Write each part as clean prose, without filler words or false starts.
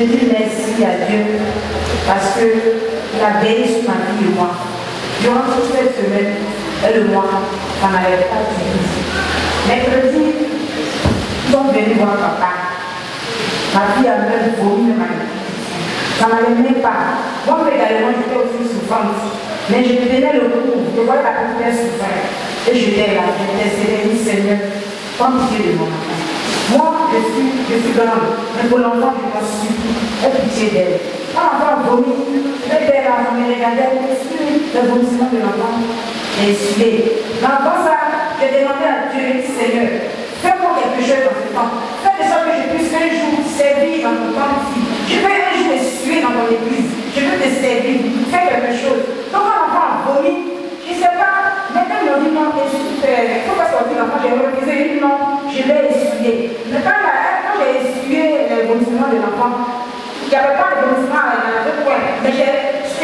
dis merci à Dieu parce qu'il a veillé sur ma vie et moi. Durant toute cette semaine et le mois, ça ne m'avait pas difficile. Mercredi, ils sont venus voir papa. Ma fille a même vomi de ma vie. Ça ne m'allait même pas. Moi, également, j'étais aussi souffrante. Mais je tenais le coup. Je voyais la petite souffrance. Et j'étais là, j'étais serrée, Seigneur, prends pitié de mon enfant. Moi, je suis grande, mais pour l'enfant, je m'en suis. Aie pitié d'elle. Quand l'enfant vomit, j'étais là, je me regardais, je suis le vomissement de l'enfant. Et sué. L'enfant, ça, j'ai demandé à Dieu, Seigneur, fais-moi quelque chose dans ce temps. Fais de sorte que je puisse un jour servir dans ton temps ici. Je veux un jour essuyer dans ton église. Je veux te servir. Fais quelque chose. Donc, quand l'enfant vomit, je ne sais pas, mais quand ils m'ont dit non, il faut pas sortir l'enfant, j'ai refusé, non, je vais essuyer. Mais quand j'ai essuyé le vomissement de l'enfant, il n'y avait pas de vomissement dans le coin, mais j'ai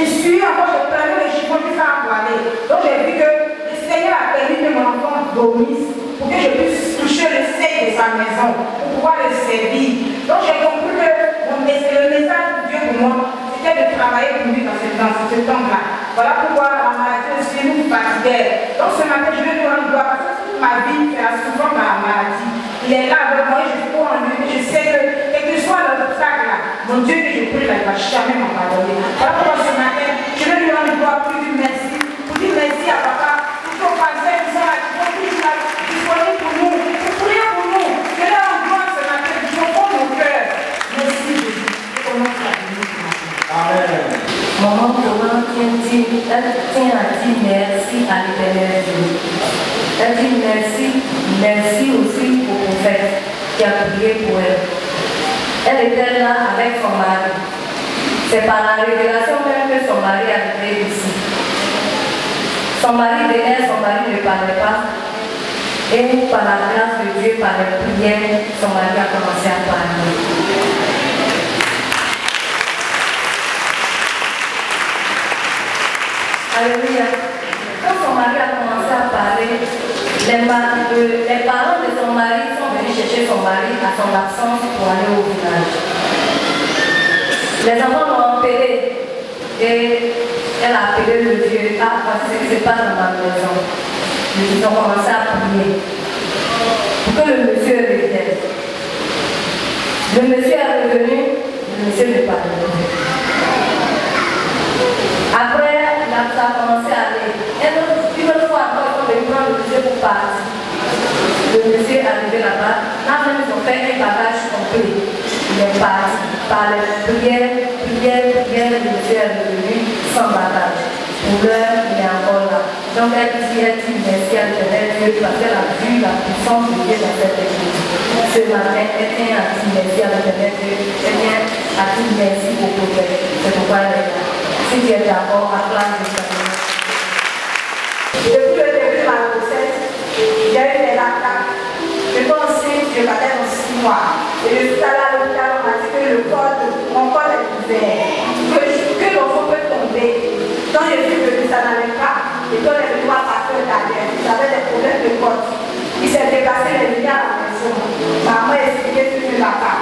essuyé encore, j'ai pris le chiffon du sang pour aller. Donc j'ai vu que le Seigneur a permis que mon enfant vomisse pour que je puisse toucher le seuil de sa maison, pour pouvoir le servir. Donc j'ai compris que le message de Dieu pour moi, c'était de travailler pour lui dans ce temps-là. Voilà pourquoi la maladie aussi nous fatiguait. Donc ce matin, je vais lui rendre gloire parce que toute ma vie, c'est la souffrance de la maladie. Il est là avec moi et je crois en lui. Je sais que, quel que soit l'obstacle là, mon Dieu que je prie là, il ne va jamais m'abandonner. Voilà pourquoi ce matin, je vais lui rendre gloire pour dire merci. Pour dire merci à papa. Pour qu'on fasse qui sont là, qui sont toujours là, disponibles pour nous, pour prier pour nous. Je leur rends gloire ce matin, du fond de mon cœur. Merci Jésus. Je commence à venir ce matin. Amen. Maman Thomas tient à dire merci à l'Éternel Dieu. Elle dit merci aussi au prophète qui a prié pour elle. Elle était là avec son mari. C'est par la révélation même que son mari a été ici. Son mari venait, son mari ne parlait pas. Et par la grâce de Dieu, par les prières, son mari a commencé à parler. Alléluia. Quand son mari a commencé à parler, les parents de son mari sont venus chercher son mari à son absence pour aller au village. Les enfants l'ont appelé et elle a appelé le vieux. Ah, parce que ce n'est pas dans ma maison. Ils ont commencé à prier pour que le monsieur revienne. Le monsieur est revenu, le monsieur n'est pas revenu. Après, ça a commencé à aller. Une autre fois encore, ils sont venus prendre le monsieur pour partir. Le monsieur est arrivé là-bas. Là, même ils ont fait un bagage complet. Il est parti. Par les prières, le monsieur est revenu sans bagage. Pour l'heure, il est encore là. Donc elle dit merci à l'Éternel Dieu parce qu'elle a vu la puissance de Dieu dans cette église. Ce matin, elle vient à dire merci à l'Éternel Dieu. Elle vient à dire merci au prophète. C'est pourquoi elle est là. Si tu es d'accord, acclame le Seigneur. Depuis le début de ma grossesse, j'ai eu des attaques. Je pensais que je battais dans 6 mois. Et je suis allée à l'hôpital, on m'a dit que mon corps est ouvert. Que l'enfant peut tomber. Quand j'ai vu que ça n'allait pas, et quand les voir passer derrière, j'avais des problèmes de côte. Il s'est déplacé les liens à la maison. Maman a expliqué ce que je n'ai pas.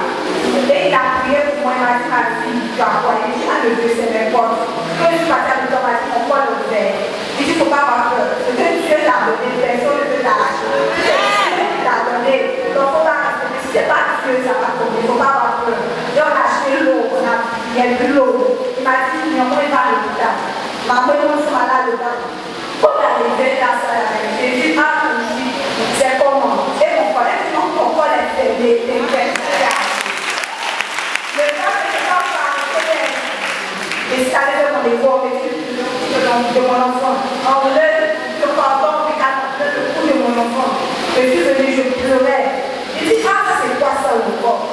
Et il a prié pour moi, il m'a dit, ma fille, tu as quoi? Il dit, ah, le Dieu, c'est mes côtes. Quand je suis partie à l'hôpital, on m'a dit, mon corps est ouvert. Il dit, il ne faut pas avoir peur. Ce que Dieu t'a donné, personne ne peut t'arracher. C'est Dieu qui t'a donné. Donc, il ne faut pas rester. Si ce n'est pas Dieu, ça va tomber. Il ne faut pas avoir peur. Et on a acheté l'eau, on a bu l'eau. Il m'a dit, non, il va à l'hôpital. Maman, ils sont malades dedans. Quand on est arrivé dans ça, j'ai dit, ah, oui, c'est comment? Et mon collègue, non, ton collègue, c'est des le temps que je pense à installer mon école, de mon enfant. En l'air, je pardon, le coup de mon enfant. Je suis venue, je pleurais. Je dis, ah, ça c'est quoi ça le corps?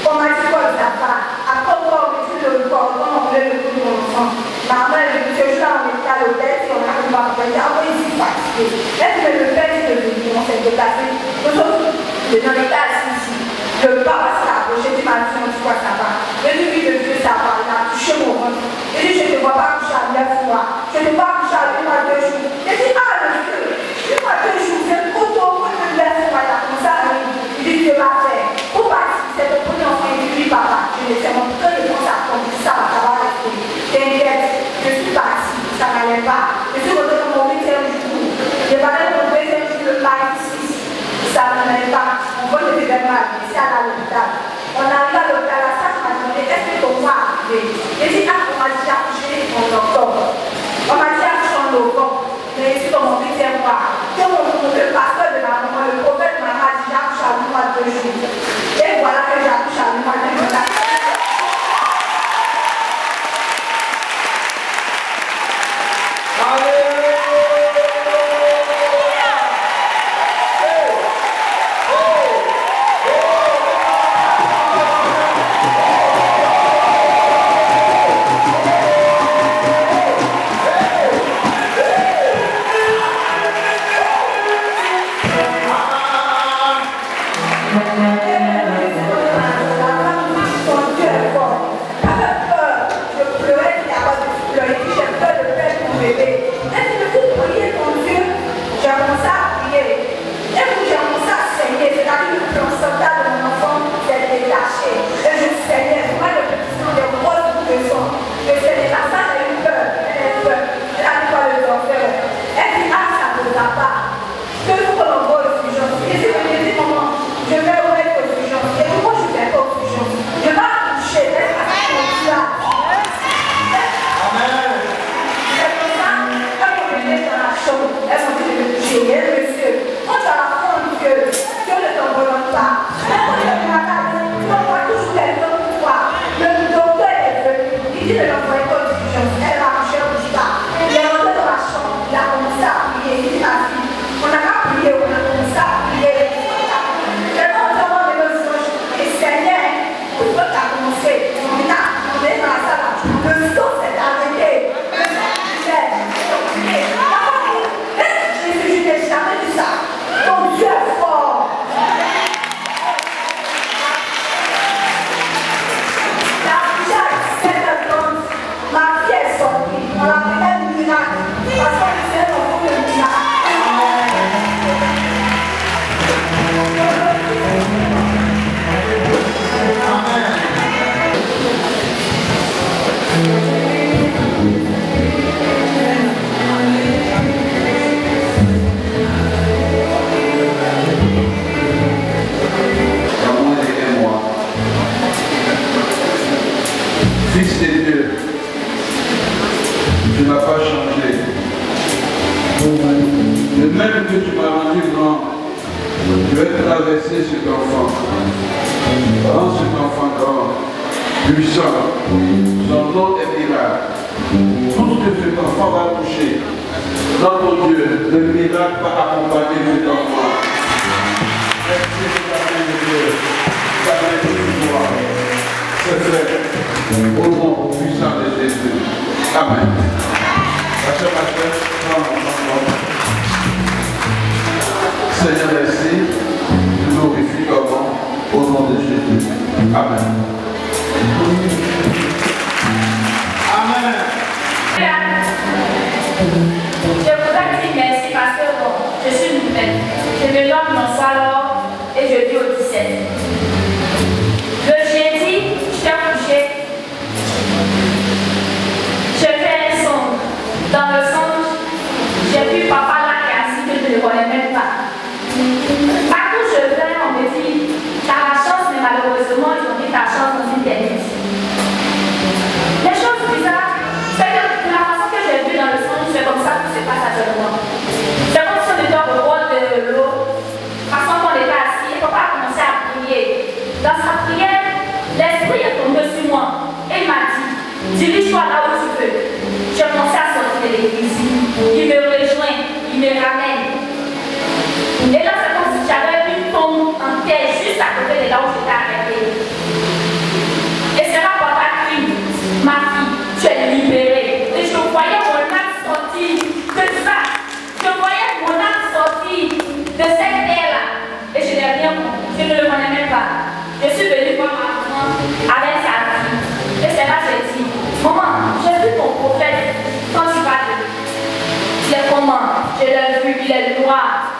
On m'a dit quoi ça va? Après, on m'a dit le corps, on voulait le coup de mon enfant. Maman, elle dit, je suis en état de tête, si on a un peu de temps, on est fatigué. Elle dit, le père dit que on s'est déplacé. Nous sommes dans l'état ici. Le papa s'est approché, dit, ma fille, on dit quoi ça va? Je lui dis, le Dieu, ça va, il a touché mon ventre. Je dis, je ne te vois pas coucher à 9 mois. Je ne te vois pas coucher à 1 mois, 2 jours. Je dis, ah, le Dieu, 1 mois, 2 jours, c'est trop tôt pour te 9 mois, il a comme ça, il dit, Dieu va faire. Pour partir, c'est le premier enfant, il dit, oui, papa. je l'ai fait mon cœur, je pense à conduire ça va rester. T'inquiète, je suis partie, ça n'allait pas. Je suis retournée dans mon 8e jour. J'ai parlé de mon 2e jour le mardi 6. Ça n'allait pas. On voit le événement, c'est à l'hôpital. On arrive à l'hôpital, la sage m'a demandé est-ce que ton mois a arrivé. J'ai dit, ah, on m'a déjà accouché en octobre. On m'a dit accouché en novembre. Mais ici, dans mon 8e mois, le pasteur de la maman, le prophète m'a dit j'accouche à lui mois 2 jours. Et voilà que j'accouche à lui mois 2 jours.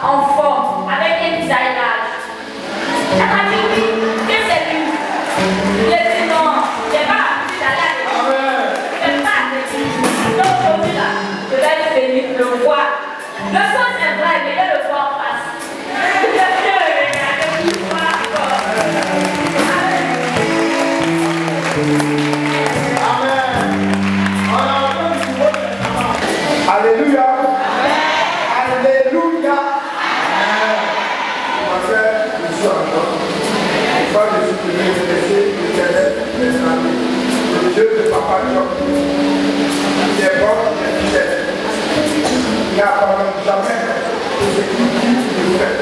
En forme, avec un visage. Elle m'a dit oui, que c'est lui. Il est dit non. soir de supprimer le laisser le Dieu de Papa Job. Il est bon, il est fidèle. Il n'abandonne jamais tout ce qu'il dit, il le fait.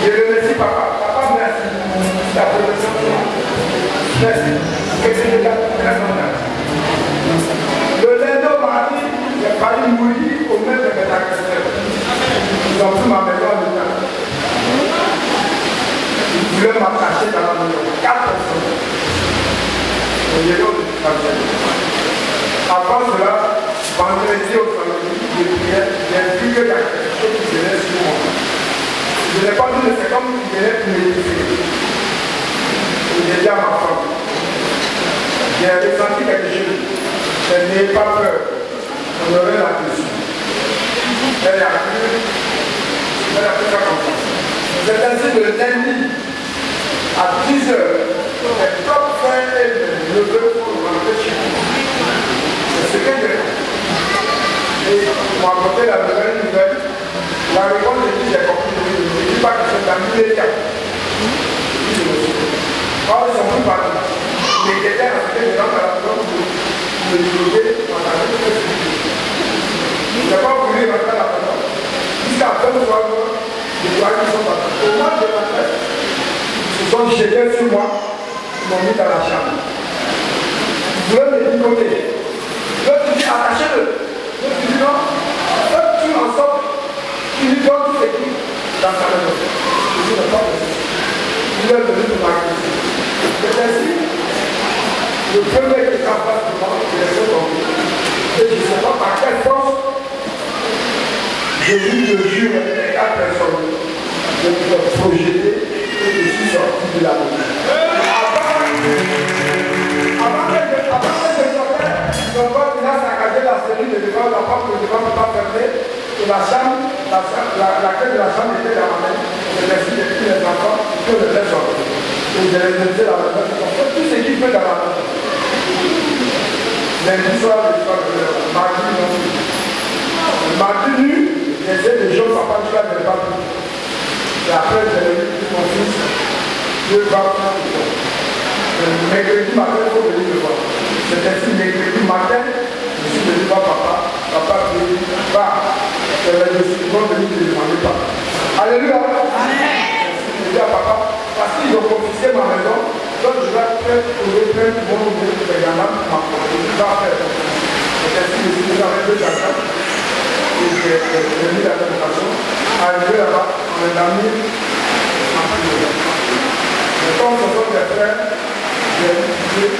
Je remercie Papa. Papa, merci. La protection de moi. Merci. Que c'est déjà très honnête. Le lundi au mardi, j'ai failli mourir au même de mes agresseurs. Ils ont pris ma maison en état. Ils voulaient m'attacher dans la maison. 4 personnes. Au niveau du passage. Après cela, vendredi au samedi, j'ai vu que la question qui venait sur moi. Je n'ai pas dit que c'est comme si venait pour m'édifier. J'ai dit à ma femme, j'ai ressenti quelque chose. Elle n'ayez pas peur. On aurait la question. Elle a fait ça comme ça. C'est ainsi de lundi à 10 h, mes propres frères et mes neveux pour rentrer chez moi. C'est ce que j'ai fait. Et ils m'ont apporté la nouvelle. La réponse de qui j'ai compris, je ne dis pas que c'est un millénaire. Quand ils sont plus partis, les quelqu'un a fait des gens à la maison pour me diriger dans la vie. Je n'ai pas voulu rentrer à la maison. Jusqu'à 23 h, les gens qui sont partis. Au mois de la fête, ils se sont jetés sur moi, ils m'ont mis dans la chambre. Ils voulaient me décoter. L'autre dit attachez-le. L'autre dit non, faites tout ensemble. Il lui donne tout ce qui dans sa maison. Je dis ne pas de il est venu pour m'accuser. C'est ainsi, le premier qui est en face de moi, il est fait tomber. Et je ne sais pas par quelle force, j'ai eu le jure avec 4 personnes de me projeter et je suis sorti de la maison. Avant que je sortais, mon pote a saccagé la cellule de devant, la porte de devant ne pas fermer. Et la chambre, la clé de la chambre était dans ma main. Je laissé depuis les enfants, je les ai sortis. Et je les ai laissés dans la maison. Tout ce qu'il fait dans la maison. Lundi soir, le soir de l'heure. Mardi, non. Mardi nu, j'essaie de jouer papa jusqu'à ne pas plus. Et après, j'ai dit mon fils, Dieu va faire le temps. Mercredi matin, il faut venir me voir. C'est ainsi, mercredi matin, je suis venu voir papa. Papa dit, va. Je suis bon venu te demander pas. Alléluia. Amen. Je dis à papa, parce qu'ils ont confisqué ma maison, donc je vais trouver plein de bons nouveaux de gamins pour m'apporter. Je vais faire. C'est ainsi que je suis avec 2 enfants. Et j'ai mis la présentation. Arrivé là-bas, on les a mis en prière. Mais comme ce sont des frères, j'ai dit,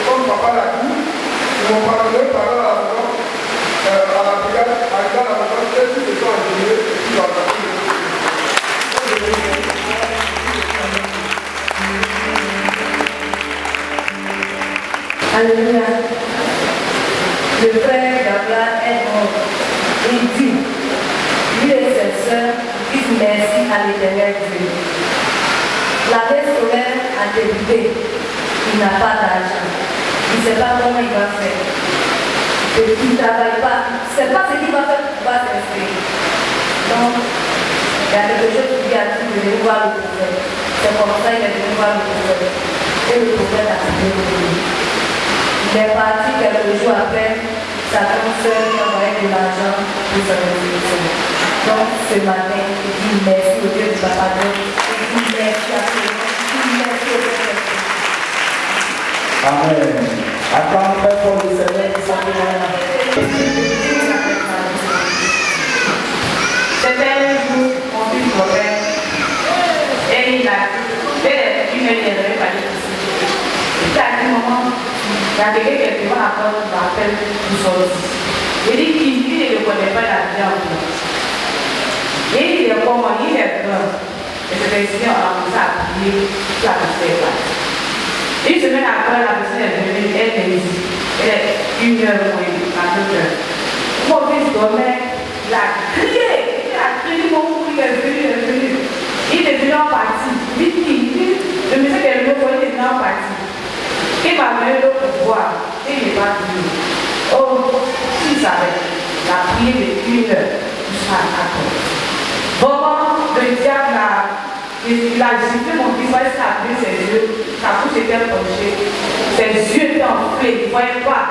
comme papa l'a dit, ils m'ont parlé par là à la maison. À la brigade, arrivé à la maison, tous se sont ingénieux et puis ils ont attaqué. Alléluia. Le frère Gabriel est mort. Il dit, lui et ses sœurs disent merci à l'Éternel Dieu. L'année scolaire a débuté. Il n'a pas d'argent. Il ne sait pas comment il va faire. Et il ne travaille pas. C'est pas ce qu'il va faire pour pouvoir s'inscrire. Donc, il y a quelque chose qui a dit de venir voir le prophète. C'est comme ça qu'il est venu voir le prophète. Et le prophète a dit de lui. Il est parti quelques jours après, sa grande soeur lui a envoyé de l'argent pour son inscription. Donc, ce matin, il dit merci au Dieu du Papa Dieu. Il dit merci à Dieu. Il dit merci au Dieu. Amen. Attends, très fort le Seigneur qui s'en vient. C'était un jour, mon fils prophète, et il a dit, il ne viendrait pas ici. Il a dit, maman, il y a quelqu'un qui m'a apporté l'appel pour sortir. Il dit qu'il ne connaît pas la viande. Et il est comment, il est blanc. Et c'est ici, on a commencé à prier, la personne. Une semaine après, la personne est venue, elle est ici. Elle est 1 heure moins, à 2 heures. Mon fils dormait, il a crié, mon fils est venu. Il est venu en partie. Vite, je me sais qu'elle veut il est venu en partie. Il m'a amené l'eau pour boire, et il n'est pas venu. Oh, s'il savait, il a prié de 1 heure jusqu'à 4 heures. Bon, le diable a Il a giflé mon fils, il s'est appelé ses yeux, sa bouche était penchée, ses yeux étaient enflés, il ne voyait pas.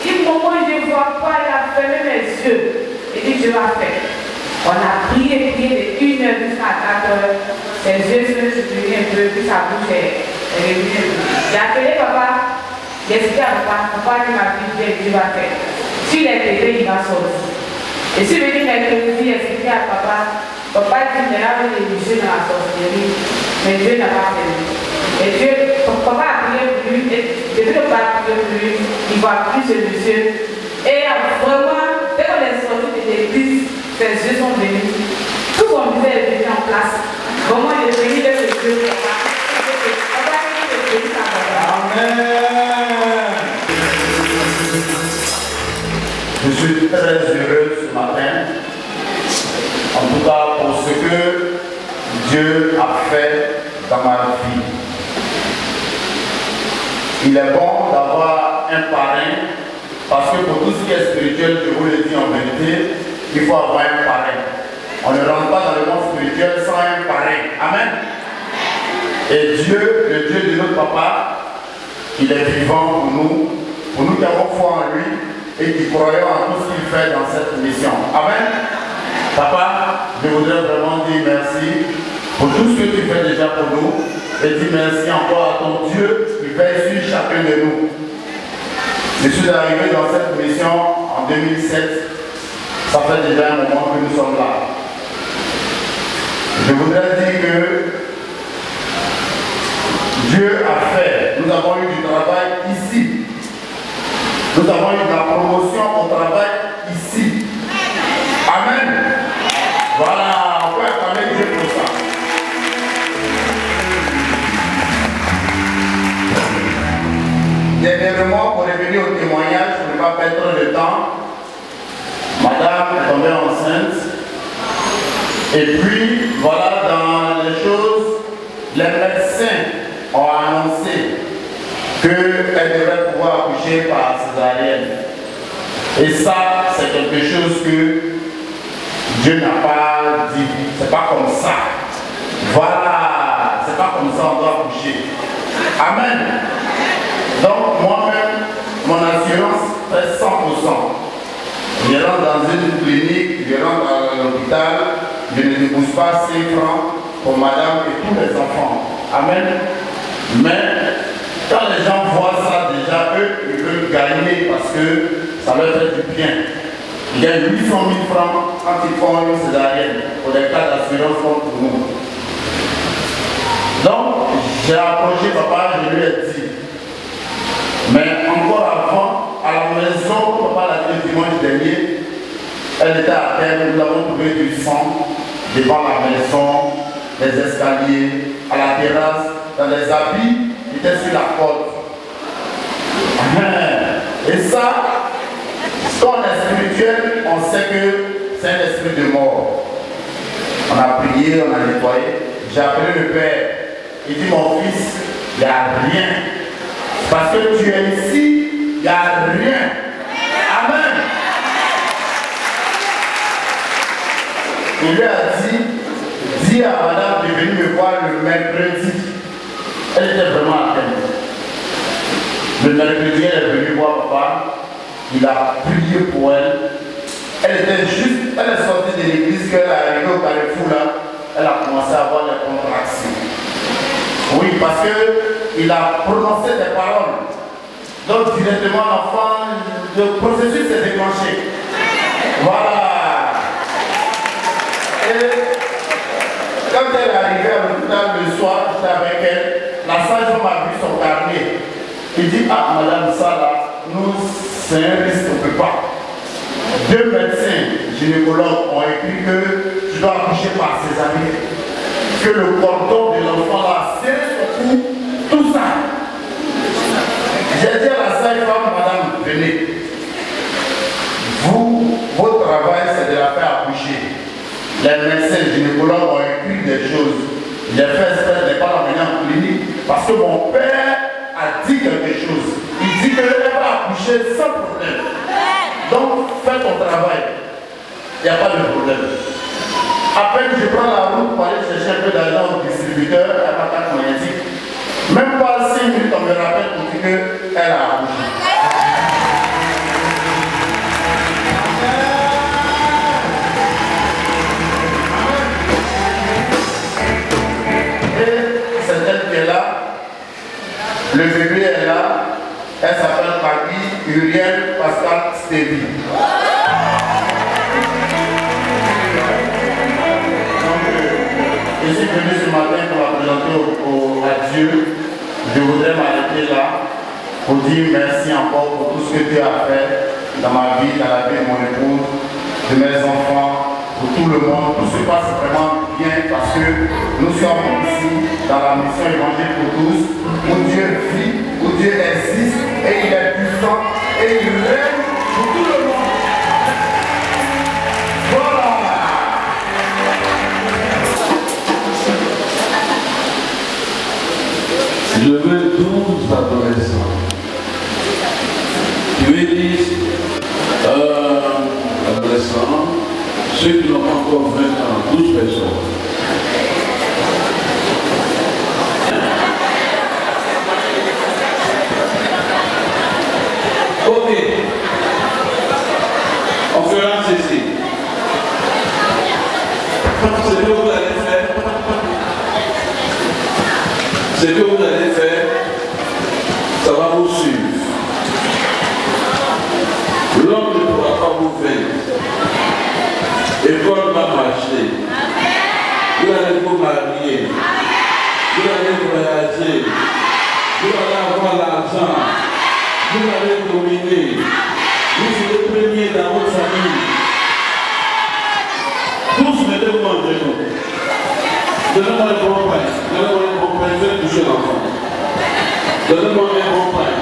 Il moment où je ne vois pas, il a fermé mes yeux. Et dit, je vais faire. On a prié de 1h jusqu'à 4h. Ses yeux se sont soutenus un peu, puis sa bouche est revenue. J'ai appelé papa, j'ai expliqué à papa qui m'a dit, Dieu va faire. S'il est pété, il va sortir. Et si je venais mercredi, j'ai expliqué à papa dit, mais là, il est Dieu dans la sorcellerie. Mais Dieu n'a pas fait. Et Dieu, papa a prié pour lui, et depuis le papa a prié pour lui, il ne voit plus ce monsieur. Et vraiment, dès qu'on est sorti de l'église, ses yeux sont venus. Tout son visage est venu en place. Vraiment, il est venu de ce Dieu. Amen. Je suis très heureux ce matin. En tout cas, pour ce que Dieu a fait dans ma vie. Il est bon d'avoir un parrain, parce que pour tout ce qui est spirituel, je vous le dis en vérité, il faut avoir un parrain. On ne rentre pas dans le monde spirituel sans un parrain. Amen. Et Dieu, le Dieu de notre papa, il est vivant pour nous qui avons foi en lui et qui croyons en tout ce qu'il fait dans cette mission. Amen. Papa, je voudrais vraiment dire merci pour tout ce que tu fais déjà pour nous et dire merci encore à ton Dieu qui veille sur chacun de nous. Je suis arrivé dans cette mission en 2007. Ça fait déjà un moment que nous sommes là. Je voudrais dire que Dieu a fait. Nous avons eu du travail ici. Nous avons eu de la promotion au travail ici. Amen. Voilà, on peut acclamer Dieu pour ça. Dernièrement, pour revenir au témoignage, je ne vais pas perdre trop de temps. Madame est tombée enceinte. Et puis, voilà, dans les choses, les médecins ont annoncé qu'elle devrait pouvoir accoucher par césarienne. Et ça, c'est quelque chose que Dieu n'a pas dit. C'est pas comme ça. Voilà, c'est pas comme ça on doit accoucher. Amen. Donc, moi-même, mon assurance fait 100%. Je rentre dans une clinique, je rentre à l'hôpital, je ne débourse pas 5 francs pour madame et tous les enfants. Amen. Mais quand les gens voient ça, déjà, eux, ils veulent gagner parce que ça leur fait du bien. Ils gagnent 800 000 francs quand ils font une césarienne pour des cas d'assurance comme pour nous. Donc, j'ai approché papa, je lui ai dit. Mais encore avant, à la maison, papa l'a dit le dimanche dernier, elle était à terre, nous avons trouvé du sang devant la maison, les escaliers, à la terrasse, dans les habits qui étaient sur la porte. Et ça, quand on est spirituel, on sait que c'est un esprit de mort. On a prié, on a nettoyé. J'ai appelé le père. Il dit, mon fils, il n'y a rien. Parce que tu es ici, il n'y a rien. Amen. Il lui a dit, dis à madame de venir me voir le mercredi. Elle était vraiment à peine. Le mercredi, elle est venue voir papa. Il a prié pour elle. Elle était juste, elle est sortie de l'église, qu'elle est arrivée au Carrefour là. Elle a commencé à avoir des contractions. Oui, parce qu'il a prononcé des paroles. Donc directement l'enfant, le processus s'est déclenché. Voilà. Et quand elle est arrivée à l'hôpital le soir, j'étais avec elle, la sage-femme a vu son carnet. Il dit, ah madame, ça là, nous, c'est un risque, on ne peut pas. 2 médecins gynécologues ont écrit que tu dois accoucher par césarienne. Que le cordon de l'enfant là serré son cou, tout ça. J'ai dit à la sage-femme, madame, venez. Vous, votre travail, c'est de la faire accoucher. Les médecins gynécologues ont écrit des choses. J'ai fait espèce de ne pas l'amener en clinique parce que mon père a dit quelque chose. Il dit qu'elle va accoucher sans problème. Donc, fais ton travail. Il n'y a pas de problème. À peine je prends la route pour aller chercher un peu d'argent au Elle s'appelle Maggie Uriel Pascal Stévie. Je suis venu ce matin pour la présenter à Dieu. Je voudrais m'arrêter là pour dire merci encore pour tout ce que Dieu a fait dans ma vie, dans la vie de mon épouse, de mes enfants, pour tout le monde. Tout se passe vraiment bien parce que nous sommes ici dans la mission évangélique pour tous, où Dieu vit, où Dieu existe et il est puissant et il règne pour tout le monde. Voilà. Je veux 12 adolescents qui me disent, adolescents, ceux qui n'ont pas encore 20 ans, 12 personnes. Ok, on fera ceci. Ce que vous allez faire, ça va vous suivre. L'homme ne pourra pas vous vaincre. L'école va marcher. Vous allez vous marier. Vous allez voyager. Vous allez avoir l'argent. Vous allez dominer. Vous serez premier dans votre famille. Tous mettez-vous en genoux. Donnez-moi un bon pain. Donnez-moi un bon pain. Je vais toucher l'enfant. Donnez-moi un bon pain.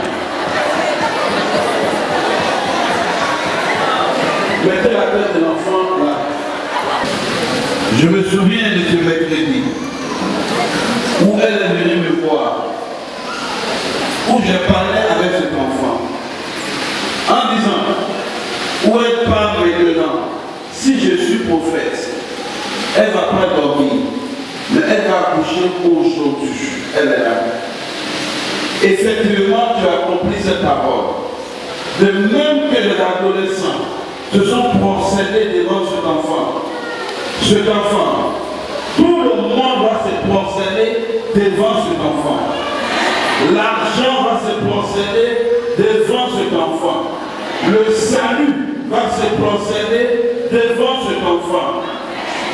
Mettez la tête de l'enfant là. Je me souviens de ce mercredi où elle est venue me voir, où j'ai parlé avec cet enfant en disant, où elle parle maintenant, si je suis prophète, elle ne va pas dormir, mais elle va accoucher aujourd'hui. Elle est là. Effectivement, tu as compris cette parole. De même que les adolescents se sont procédés devant cet enfant. Cet enfant, tout le monde va se procéder devant cet enfant. L'argent va se procéder devant cet enfant. Le salut va se procéder devant cet enfant.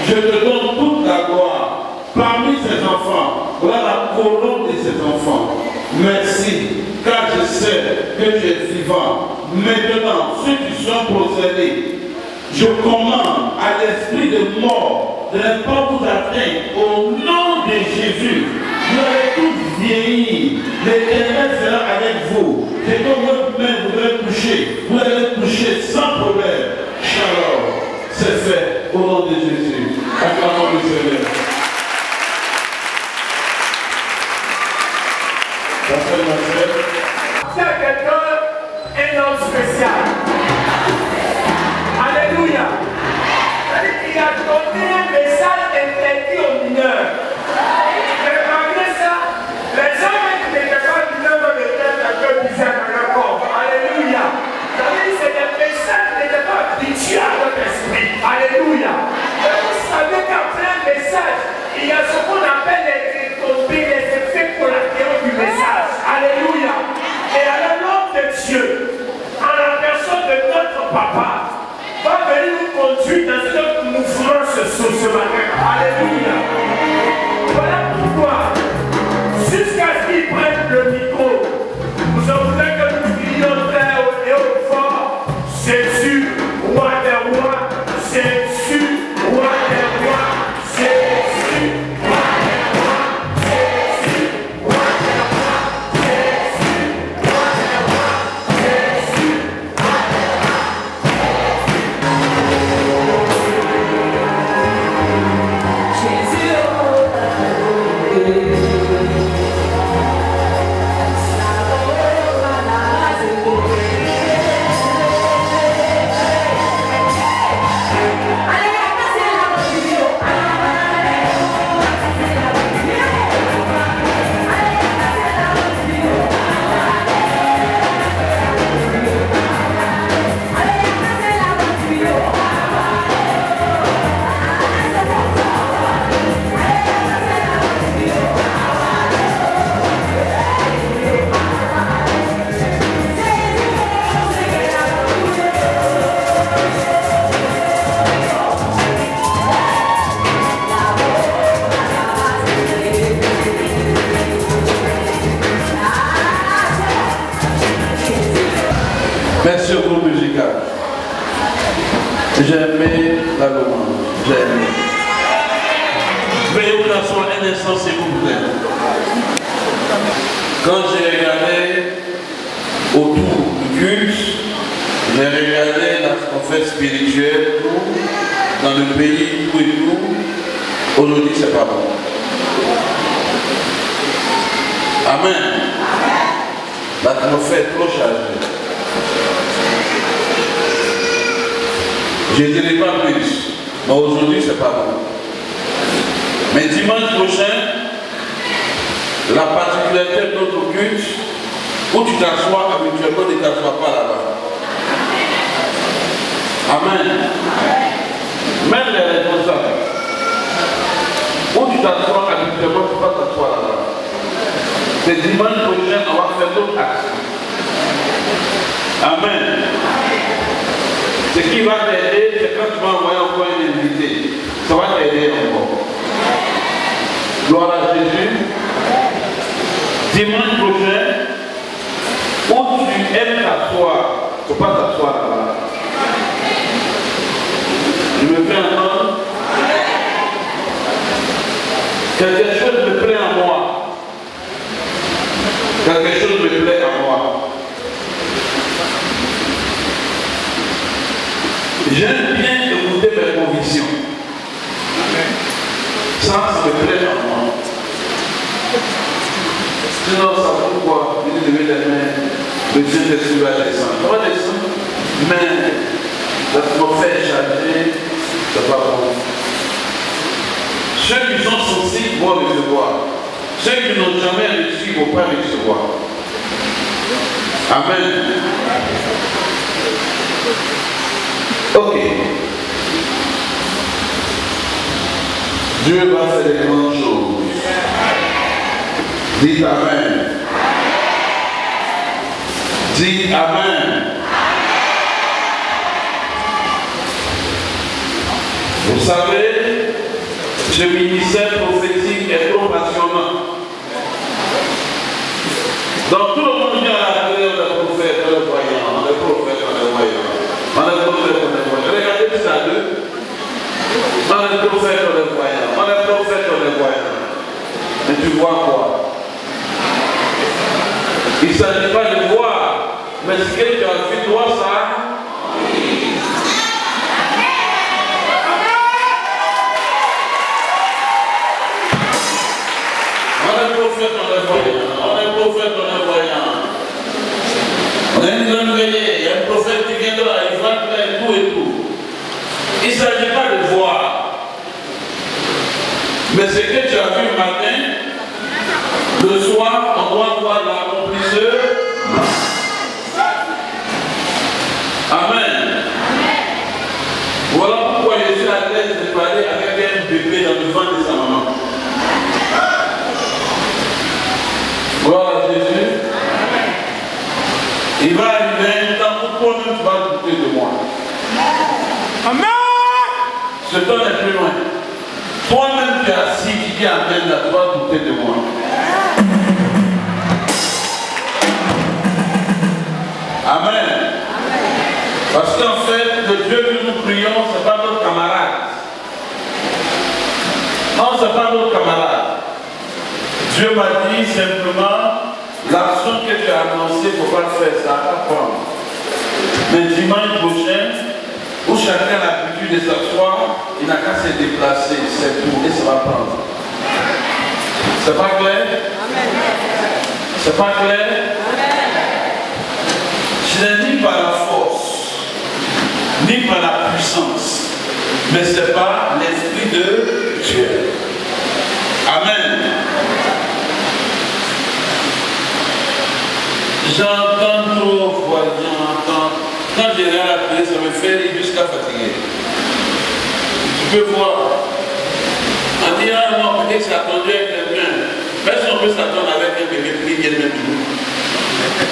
Je te donne toute la gloire. Parmi ces enfants, voilà la colonne de ces enfants. Merci, car je sais que tu es vivant. Maintenant, ceux qui sont procédés, je commande à l'esprit de mort de ne pas vous atteindre au nom de Jésus. Vous allez tous vieillir. L'Éternel sera avec vous. Et comme votre main vous allez toucher, vous allez toucher sans problème. Shalom. C'est fait au nom de Jésus. Acclamons le Seigneur. C'est quelqu'un, un homme spécial. Alléluia. Il a donné un message interdit aux mineurs. Mais malgré ça, les hommes qui n'étaient pas mineurs dans le tête un peu bizarre dans leur corps. Alléluia. C'est des messages qui n'étaient pas habitués à notre esprit. Alléluia. Et vous savez qu'après un message, il y a ce qu'on appelle les retombées, les effets collatéraux du message. Alléluia. Et alors l'homme de Dieu, en la personne de notre papa, va venir nous conduire dans cette mouvement ce matin. Alléluia. Voilà pourquoi, jusqu'à ce qu'il prenne le micro, nous en voulons que nous crions très haut et haut fort. Jésus, roi des rois, Jésus, roi des rois, Jésus, roi des rois, Jésus, roi des rois, Jésus, roi des rois, Jésus, roi des Merci au groupe musical. J'ai aimé la louange. J'ai aimé. Veuillez vous asseoir un instant, s'il vous plaît. Quand j'ai regardé autour du culte, j'ai regardé l'atmosphère spirituelle, tout, dans le pays, tout et tout. Aujourd'hui, c'est pas bon. Amen. L'atmosphère est trop chargée. Je ne dirai pas plus. Mais aujourd'hui, c'est pas bon. Mais dimanche prochain, la particularité de notre culte, où tu t'assois habituellement, ne t'assois pas là-bas. Amen. Même les responsables, où tu t'assois habituellement, tu ne peux pas t'asseoir là-bas. C'est dimanche prochain, on va faire d'autres actions. Amen. Ce qui va t'aider, c'est quand tu vas envoyer encore une invité. Ça va t'aider encore. Gloire à Jésus. Dimanche prochain, où tu aimes t'asseoir, il ne faut pas t'asseoir là-bas. Je me fais entendre. Quelque chose me plaît à moi. Quelque chose me plaît à moi. J'aime bien écouter mes convictions. Ça me plaît à moi. Sinon, ça vaut quoi? Il devait les mains, le Saint-Esprit va descendre. Ça va descendre, mais l'atmosphère est chargée, c'est pas bon. Ceux qui sont sensibles vont recevoir. Ceux qui n'ont jamais reçu ne vont pas recevoir. Amen. Ok. Dieu va faire des grandes choses. Dites Amen. Dites Amen. Vous savez, ce ministère prophétique est trop passionnant. Dans tout le monde, il y a la prophète, le voyant, le prophète, le voyant. On est prophète, on est voyant. Regardez ça deux. On est prophète, on est voyant. On est prophète, on est voyant. Mais tu vois quoi? Il ne s'agit pas de voir, mais ce que tu as vu, toi, ça. On est prophète, on est voyant. On est prophète, on est voyant. On est une grande veillée. Il y a un prophète qui vient de là, il va faire tout et tout. Il ne s'agit pas de voir. Mais ce que tu as vu le matin, le soir, on doit voir l'accomplisseur. Amen. Voilà pourquoi je suis à l'aise de parler avec un bébé dans le ventre de sa maman. Gloire à Jésus. Il va arriver un temps où toi-même tu vas douter de moi. Amen. Ce temps est plus loin. Toi-même tu es assis, tu dis Amen, là, tu vas douter de moi. Amen. Parce qu'en fait, le Dieu que nous prions, ce n'est pas notre camarade. Non, ce n'est pas notre camarade. Dieu m'a dit simplement, l'action que tu as annoncée, il ne faut pas faire ça, à prendre. Mais dimanche prochain, où chacun a l'habitude de s'asseoir, il n'a qu'à se déplacer, c'est tout, et ça va prendre. C'est pas clair? C'est pas clair? Ce n'est ni par la force, ni par la puissance, mais c'est par l'Esprit de Dieu. Amen. J'entends trop fort, j'entends. Quand je regarde la prière, ça me fait jusqu'à fatiguer. Tu peux voir. On dit, ah non, peut-être que c'est attendu avec quelqu'un. Mais si on peut s'attendre avec un bébé pour dire même tout.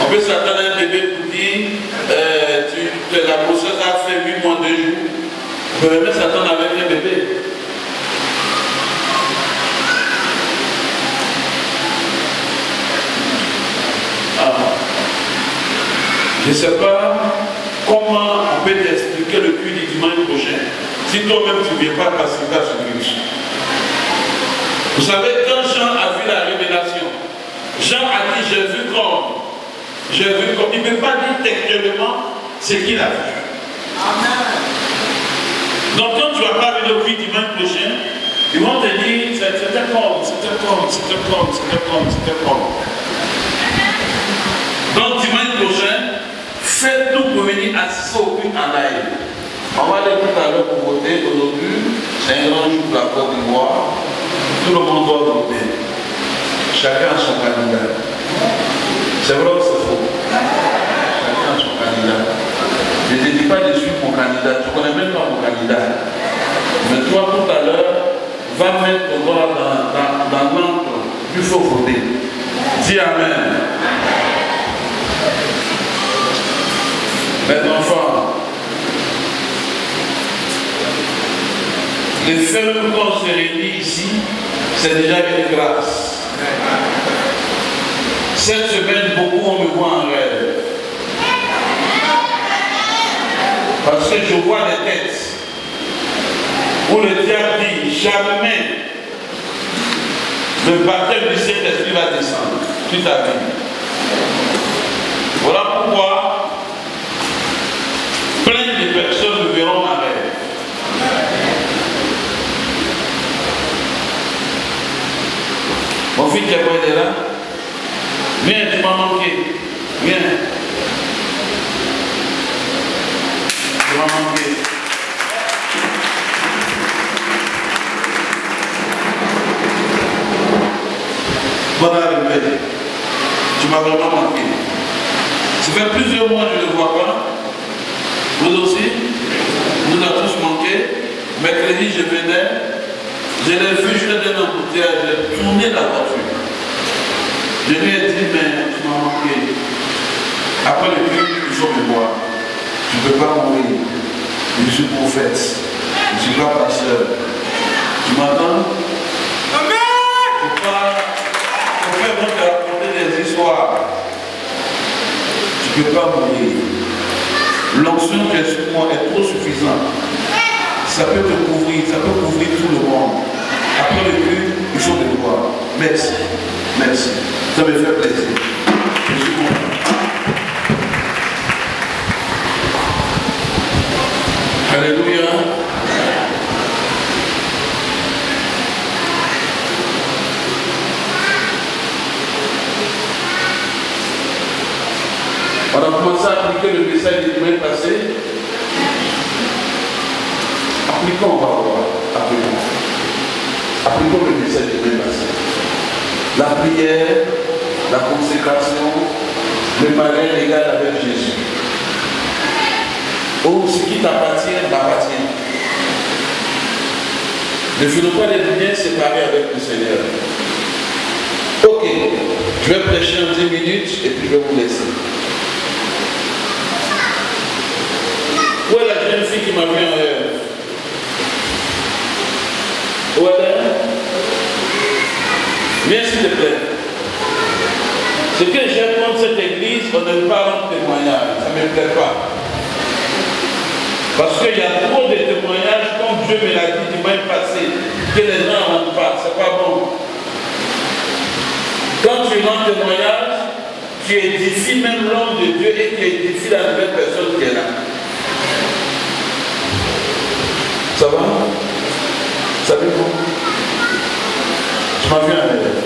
On peut s'attendre à un bébé pour dire, la grossesse a fait 8 mois, 2 jours. On peut même s'attendre avec un bébé. Je ne sais pas comment on peut t'expliquer le culte du dimanche prochain si toi-même tu ne viens pas participer à ce culte? Vous savez, quand Jean a vu la révélation, Jean a dit, j'ai vu comme. Il ne peut pas dire textuellement ce qu'il a vu. Amen. Donc quand tu vas pas venir au culte dimanche prochain, ils vont te dire, c'était comme. Donc dimanche prochain, faites tout pour venir assister au culte en live. On va aller tout à l'heure pour voter. Aujourd'hui, c'est un grand jour pour la Côte d'Ivoire. Tout le monde doit voter. Chacun a son candidat. C'est vrai ou c'est faux? Chacun a son candidat. Je ne te dis pas de suivre mon candidat. Tu ne connais même pas mon candidat. Mais toi, tout à l'heure, va mettre ton doigt dans l'encre. Il faut voter. Dis Amen. Mes enfants, les feux qu'on se réunit ici, c'est déjà une grâce. Cette semaine, beaucoup on me voit en rêve. Parce que je vois des têtes où le diable dit jamais le baptême du Saint-Esprit va descendre. Tu t'as vu. Voilà pourquoi plein de personnes me verront en rêve. Mon fils qui est là, viens, tu m'as manqué. Viens. Tu m'as manqué. Bonne arrivée. Tu m'as vraiment manqué. Ça fait plusieurs mois que je ne le vois pas. Vous aussi, nous avons tous manqué. Mercredi, je venais, je l'ai vu, je l'ai donné un embouteillage, j'ai tourné la voiture. Je lui ai dit, mais tu m'as manqué. Après le culte, il faut me voir. Tu ne peux pas mourir. Je suis prophète. Je ne suis pas pasteur. Tu m'entends? Il ne faut pas te raconter des histoires. Tu ne peux pas mourir. L'onction qui est sur moi est trop suffisante. Ça peut te couvrir, ça peut couvrir tout le monde. Après le culte, il faut te voir. Merci. Merci. Ça me fait plaisir. Je suis content. Alléluia. On a commencé à appliquer le message du dimanche passé. Appliquons, on va voir. Appliquons le message du dimanche passé. La prière, la consécration, le mariage légal avec Jésus. Oh, ce qui t'appartient, m'appartient. Ne faisons pas les liens séparés avec le Seigneur. Ok, je vais prêcher en 10 minutes et puis je vais vous laisser. Où est la jeune fille qui m'a vu en rêve? Où est elle? Viens s'il te plaît. Ce que j'aime contre cette église, on ne pas rendre témoignage. Ça ne me plaît pas. Parce qu'il y a trop de témoignages, comme Dieu me l'a dit dimanche passé, que les gens ne rendent pas. C'est pas bon. Quand tu rends témoignage, tu édifies même l'homme de Dieu et tu édifies la nouvelle personne qui est là. Ça va? Ça va bon? Tu m'as vu un rêve.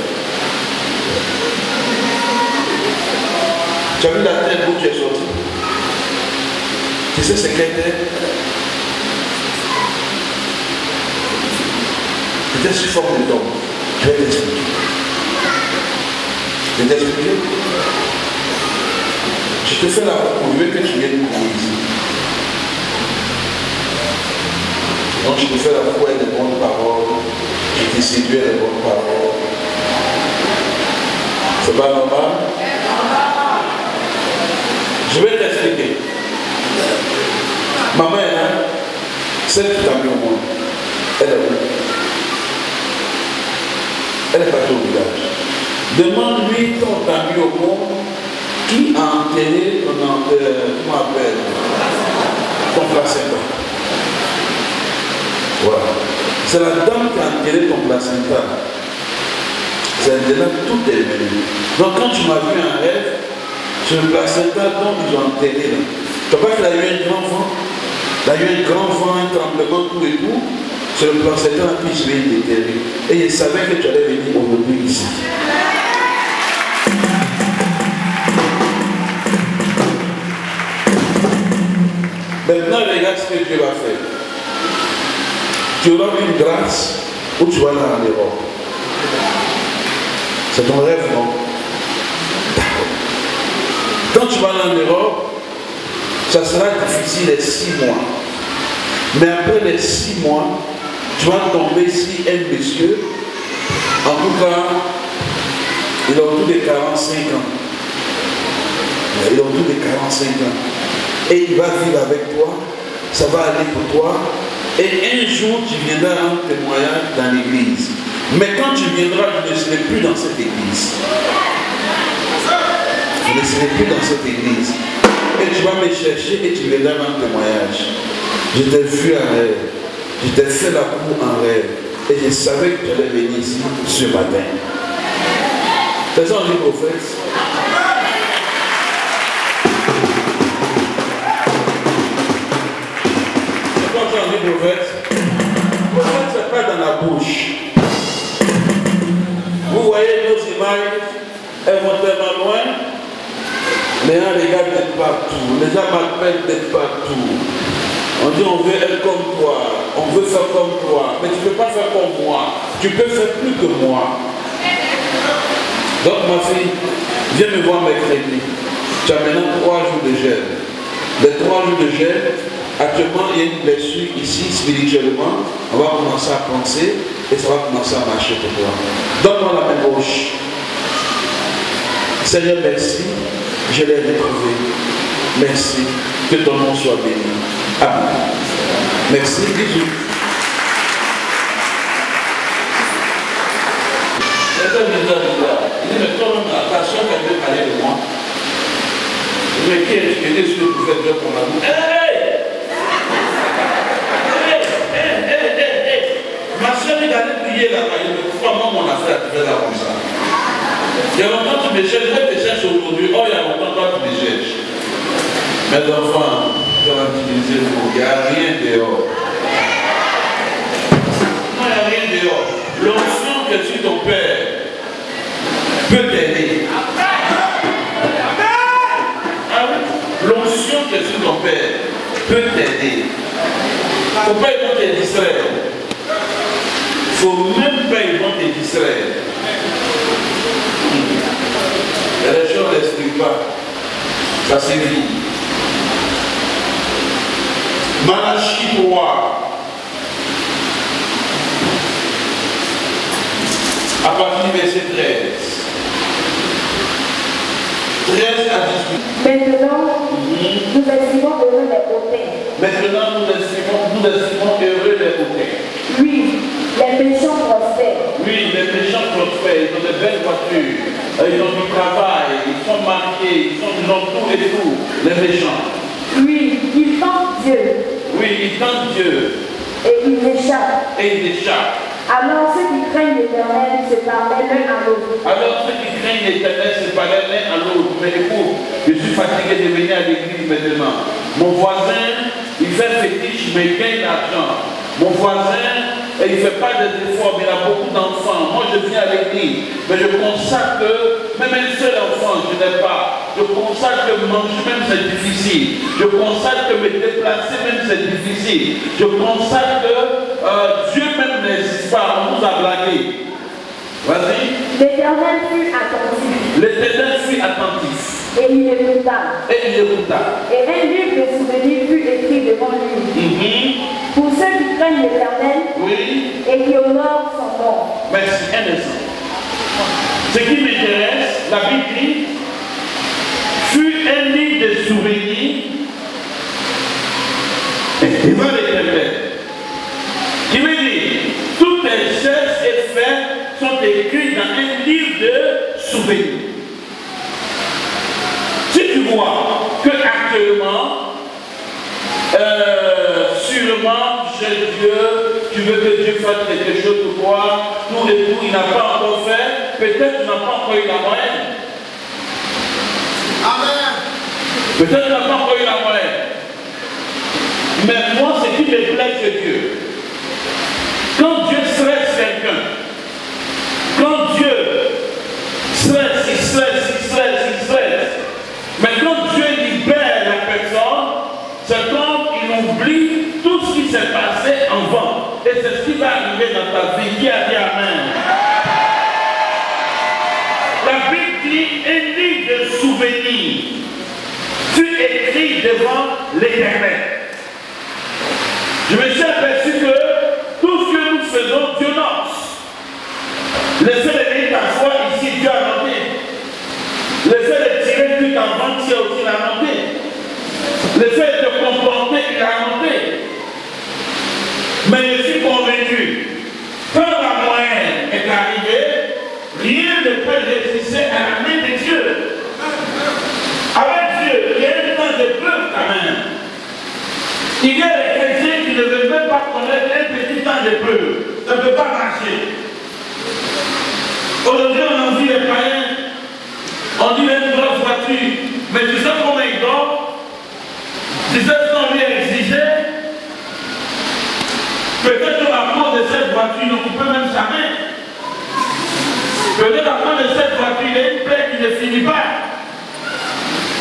Tu as vu la tête d'où tu es sorti? Tu sais ce qu'elle était? C'était sous forme de dôme. Je vais t'expliquer. Je vais t'expliquer. Je te fais la proposition que tu viennes pour ici. Donc je te fais la foi et les bonnes paroles. Je te séduis les bonnes paroles. C'est pas normal? Je vais t'expliquer. Ma mère, celle qui t'a mis au monde, elle est où? Elle est partie au village. Demande-lui quand t'a mis au monde, Qui a enterré comment appelle ton placenta? Voilà. C'est la dame qui a enterré ton placenta. C'est de là que tout est venu. Donc quand tu m'as vu en rêve, c'est le placenta dont ils ont enterré là. Tu vois pas qu'il a eu un grand vent? Il a eu un grand vent, un tremblement, tout et tout. C'est le placenta qui se vient déterrer. Et il savait que tu allais venir aujourd'hui ici. Maintenant, regarde ce que Dieu va faire. Tu auras une grâce où tu vas aller en Europe. C'est ton rêve, non? Quand tu vas aller en Europe, ça sera difficile les 6 mois. Mais après les 6 mois, tu vas tomber ici un monsieur. En tout cas, il a autour de 45 ans. Il a autour de 45 ans. Et il va vivre avec toi. Ça va aller pour toi. Et un jour, tu viendras rendre témoignage dans l'église. Mais quand tu viendras, je ne serai plus dans cette église. Je ne serai plus dans cette église. Et tu vas me chercher et tu viendras rendre témoignage. Je t'ai vu en rêve. Je t'ai fait la cour en rêve. Et je savais que tu allais venir ici ce matin. C'est ça, on dit prophète. C'est quoi ça, on dit prophète? Prophète, c'est pas dans la bouche. Vous voyez nos images, elles vont tellement loin. Les gens regardent d'être partout. Les gens m'appellent d'être partout. On dit on veut être comme toi. On veut faire comme toi. Mais tu ne peux pas faire comme moi. Tu peux faire plus que moi. Donc ma fille, viens me voir mercredi. Tu as maintenant 3 jours de jeûne. Les 3 jours de jeûne, actuellement il y a une blessure ici spirituellement. On va commencer à penser et ça va commencer à marcher pour toi. Donne-moi la main gauche. Seigneur, merci. Je l'ai retrouvé. Merci. Que ton nom soit béni. Amen. Merci. Bisous. Il dit, mais toi, ta soeur, elle veut parler de moi. Mais qui est-ce que Dieu vous fait Dieu pour la vie? Ma soeur est allée prier là-bas. Il me dit, comment mon affaire a fait là comme ça? Il y a longtemps tu me cherches, je te cherche aujourd'hui. Oh, il y a longtemps toi tu me cherches. Mes enfants, tu vas utiliser le mot. Il n'y a rien dehors. Non, il n'y a rien dehors. L'onction que tu es ton père peut t'aider. L'onction que tu es ton père peut t'aider. Il ne faut pas ils vont te distraire. Il ne faut même pas ils vont te distraire. Et les choses ne s'expliquent pas. Ça s'évite. Malachie 3. À partir du verset 13. 13 à 18. Maintenant, nous estimons heureux les hautains. Maintenant, nous estimons heureux les hautains. Oui, les méchants prospèrent. Oui, les méchants prospèrent. Ils ont de belles voitures. Ils ont du travail. Ils sont mariés. Ils ont tout et tout. Les méchants. Oui, ils tentent Dieu. Oui, ils tentent Dieu. Et ils échappent. Et ils échappent. Alors ceux qui craignent l'Éternel se parlaient l'un à l'autre. Alors ceux qui craignent l'Éternel se parlaient l'un à l'autre. Mais écoute, je suis fatigué de venir à l'église maintenant. Mon voisin, il fait fétiche, mais il gagne l'argent. Mon voisin, il ne fait pas d'efforts, mais il a beaucoup d'enfants. Moi, je viens à l'église, mais je constate que même un seul enfant, je n'ai pas. Je constate que manger même c'est difficile. Je constate que me déplacer même c'est difficile. Je constate que Dieu même n'existe pas. On nous a blagué. Vas-y. L'Éternel fut attentif. L'Éternel fut attentif. Et il écouta. Et il écouta. Et un livre de souvenirs fut écrit devant lui. Pour ceux qui craignent l'Éternel, oui, et qui honorent son nom. Merci, un instant. Ce qui m'intéresse, la Bible dit, fut un livre de souvenirs devant l'Éternel. Qui veut dire, toutes les choses et faits sont écrits dans un livre de souvenirs. Dieu, tu veux que Dieu fasse quelque chose pour toi, tout et tout, il n'a pas encore fait, peut-être tu n'as pas encore eu la moyenne. Amen. Peut-être tu n'as pas encore eu la moyenne. Mais moi, ce qui me plaît chez Dieu, quand Dieu stresse quelqu'un, quand Dieu stresse, il stresse, mais quand Dieu libère la personne, c'est comme il oublie tout ce qui s'est passé avant. Et c'est ce qui va arriver dans ta vie. Qui a dit Amen? La Bible dit, un livre de souvenirs fut écrit devant l'Éternel. Je me suis aperçu que tout ce que nous faisons, Dieu note. Le fait de lire ta foi ici, Dieu a noté. Le fait de tirer plus avant-hier aussi, il a noté. Le fait de te comporter, il a noté. Mais je suis convaincu, quand la moyenne est arrivée, rien ne peut résister à la main de Dieu. Avec Dieu, il y a un temps de preuve quand même. Il y a des chrétiens qui ne veulent même pas connaître un petit temps de preuve. Ça ne peut pas marcher. Aujourd'hui, on en dit les païens, on dit une grosse voiture, mais tu sais comment ils dorment? Tu sais ce qu'on lui a exigé? Peut-être que la cause de cette voiture n'occupe même jamais. Peut-être que la cause de cette voiture, il y a une plaie qui ne finit pas.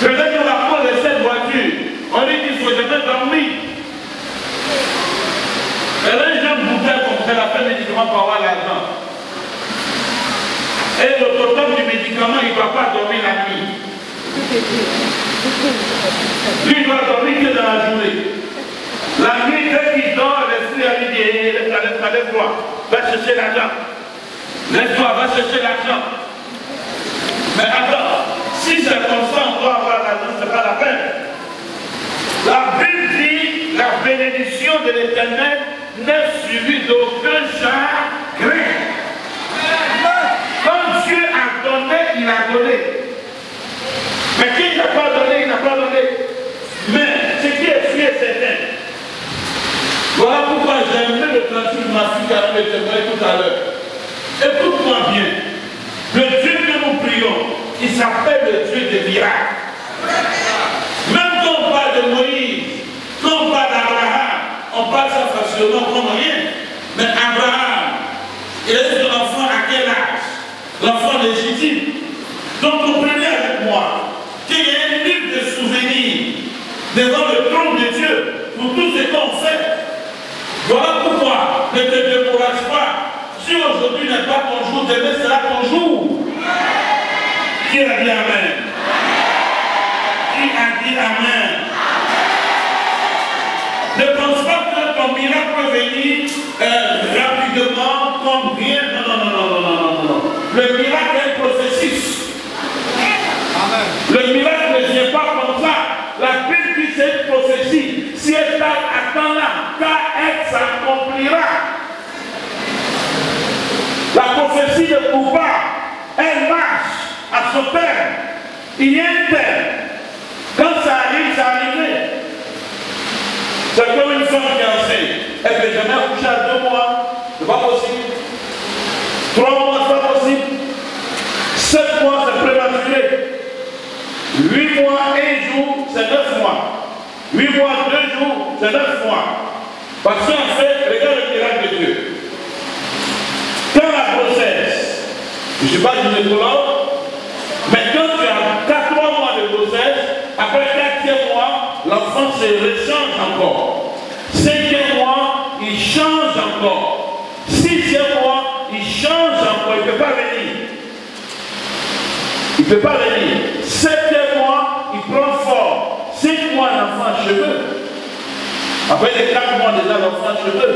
Peut-être que la cause de cette voiture, on dit qu'il faut jamais dormir. Et là, les gens bouffent comme ça, la peine médicament pour avoir l'argent. Et l'autochtone du médicament, il ne doit pas dormir la nuit. Lui, il doit dormir que dans la journée. La nuit, dès qu'il dort, l'esprit a dit, lève-toi, va chercher l'argent. Lève-toi, va chercher l'argent. Mais attends, si c'est comme ça, on doit avoir l'argent, ce n'est pas la peine. La Bible dit, la bénédiction de l'Éternel n'est suivie d'aucun chagrin. Quand Dieu a donné, il a donné. Mais qui n'a pas donné, il n'a pas donné. Mais ce qui est sûr et certain. Voilà pourquoi j'ai aimé le principe de ma fille qui a été tout à l'heure. Écoute-moi bien. Le Dieu que nous prions, il s'appelle le Dieu des miracles. Même quand on parle de Moïse, quand on parle d'Abraham, on parle ça facilement comme rien. Mais Abraham, il a eu son enfant à quel âge? L'enfant légitime. Donc comprenez avec moi qu'il y a un livre de souvenirs devant le trône de Dieu pour tout ce qu'on fait. Voilà pourquoi ne te décourage pas. Si aujourd'hui n'est pas ton jour, demain sera ton jour. Qui a dit Amen? Qui a dit Amen? Ne pense pas que ton miracle peut venir rapidement comme rien. Non. Le miracle est un processus. Amen. Le miracle ne vient pas comme ça. La Bible dit c'est un processus. Si elle attend là, car elle s'accomplira. La prophétie ne court pas. Elle marche à son terme. Il y a un terme. Quand ça arrive, ça arrive. C'est comme une femme qui enseigne. Elle ne peut jamais accoucher à 2 mois. Ce n'est pas possible. 3 mois, ce n'est pas possible. 7 mois, c'est prématuré. 8 mois, 1 jour, c'est 9 mois. 8 mois, 2 jours, c'est 9 mois. Parce qu'en fait, regarde le miracle de Dieu. Quand la grossesse, je ne suis pas gynécologue, mais quand tu as 4 mois de grossesse, après 4e mois, l'enfant se rechange encore. 5e mois, il change encore. 6e mois, il change encore. Il ne peut pas venir. Il ne peut pas venir. 7e mois, il prend forme. 5 mois, l'enfant a cheveux. Après les 4 mois déjà, l'enfant a cheveux.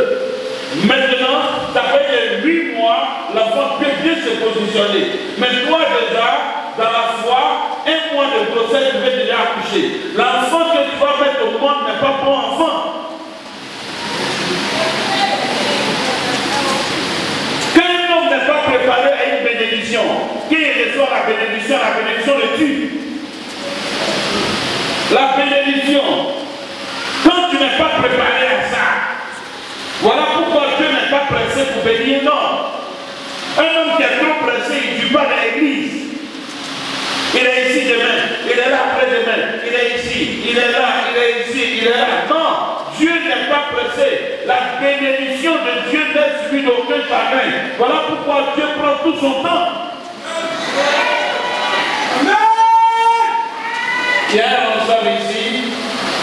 Maintenant, après les 8 mois, l'enfant peut bien se positionner. Mais toi déjà, dans la foi, 1 mois de grossesse, tu peux déjà accoucher. L'enfant que tu vas mettre au monde n'est pas bon enfant. Quand un homme n'est pas préparé à une bénédiction, qui reçoit la bénédiction le tue. La bénédiction, quand tu n'es pas préparé à ça, voilà bénir, non. Un homme qui est trop pressé, il ne tue pas dans l'église. Il est ici demain, il est là après-demain, il est ici, il est là, il est ici, il est là. Non, Dieu n'est pas pressé. La bénédiction de Dieu n'est suivie d'aucun jamais. Voilà pourquoi Dieu prend tout son temps. Il y a un ensemble ici,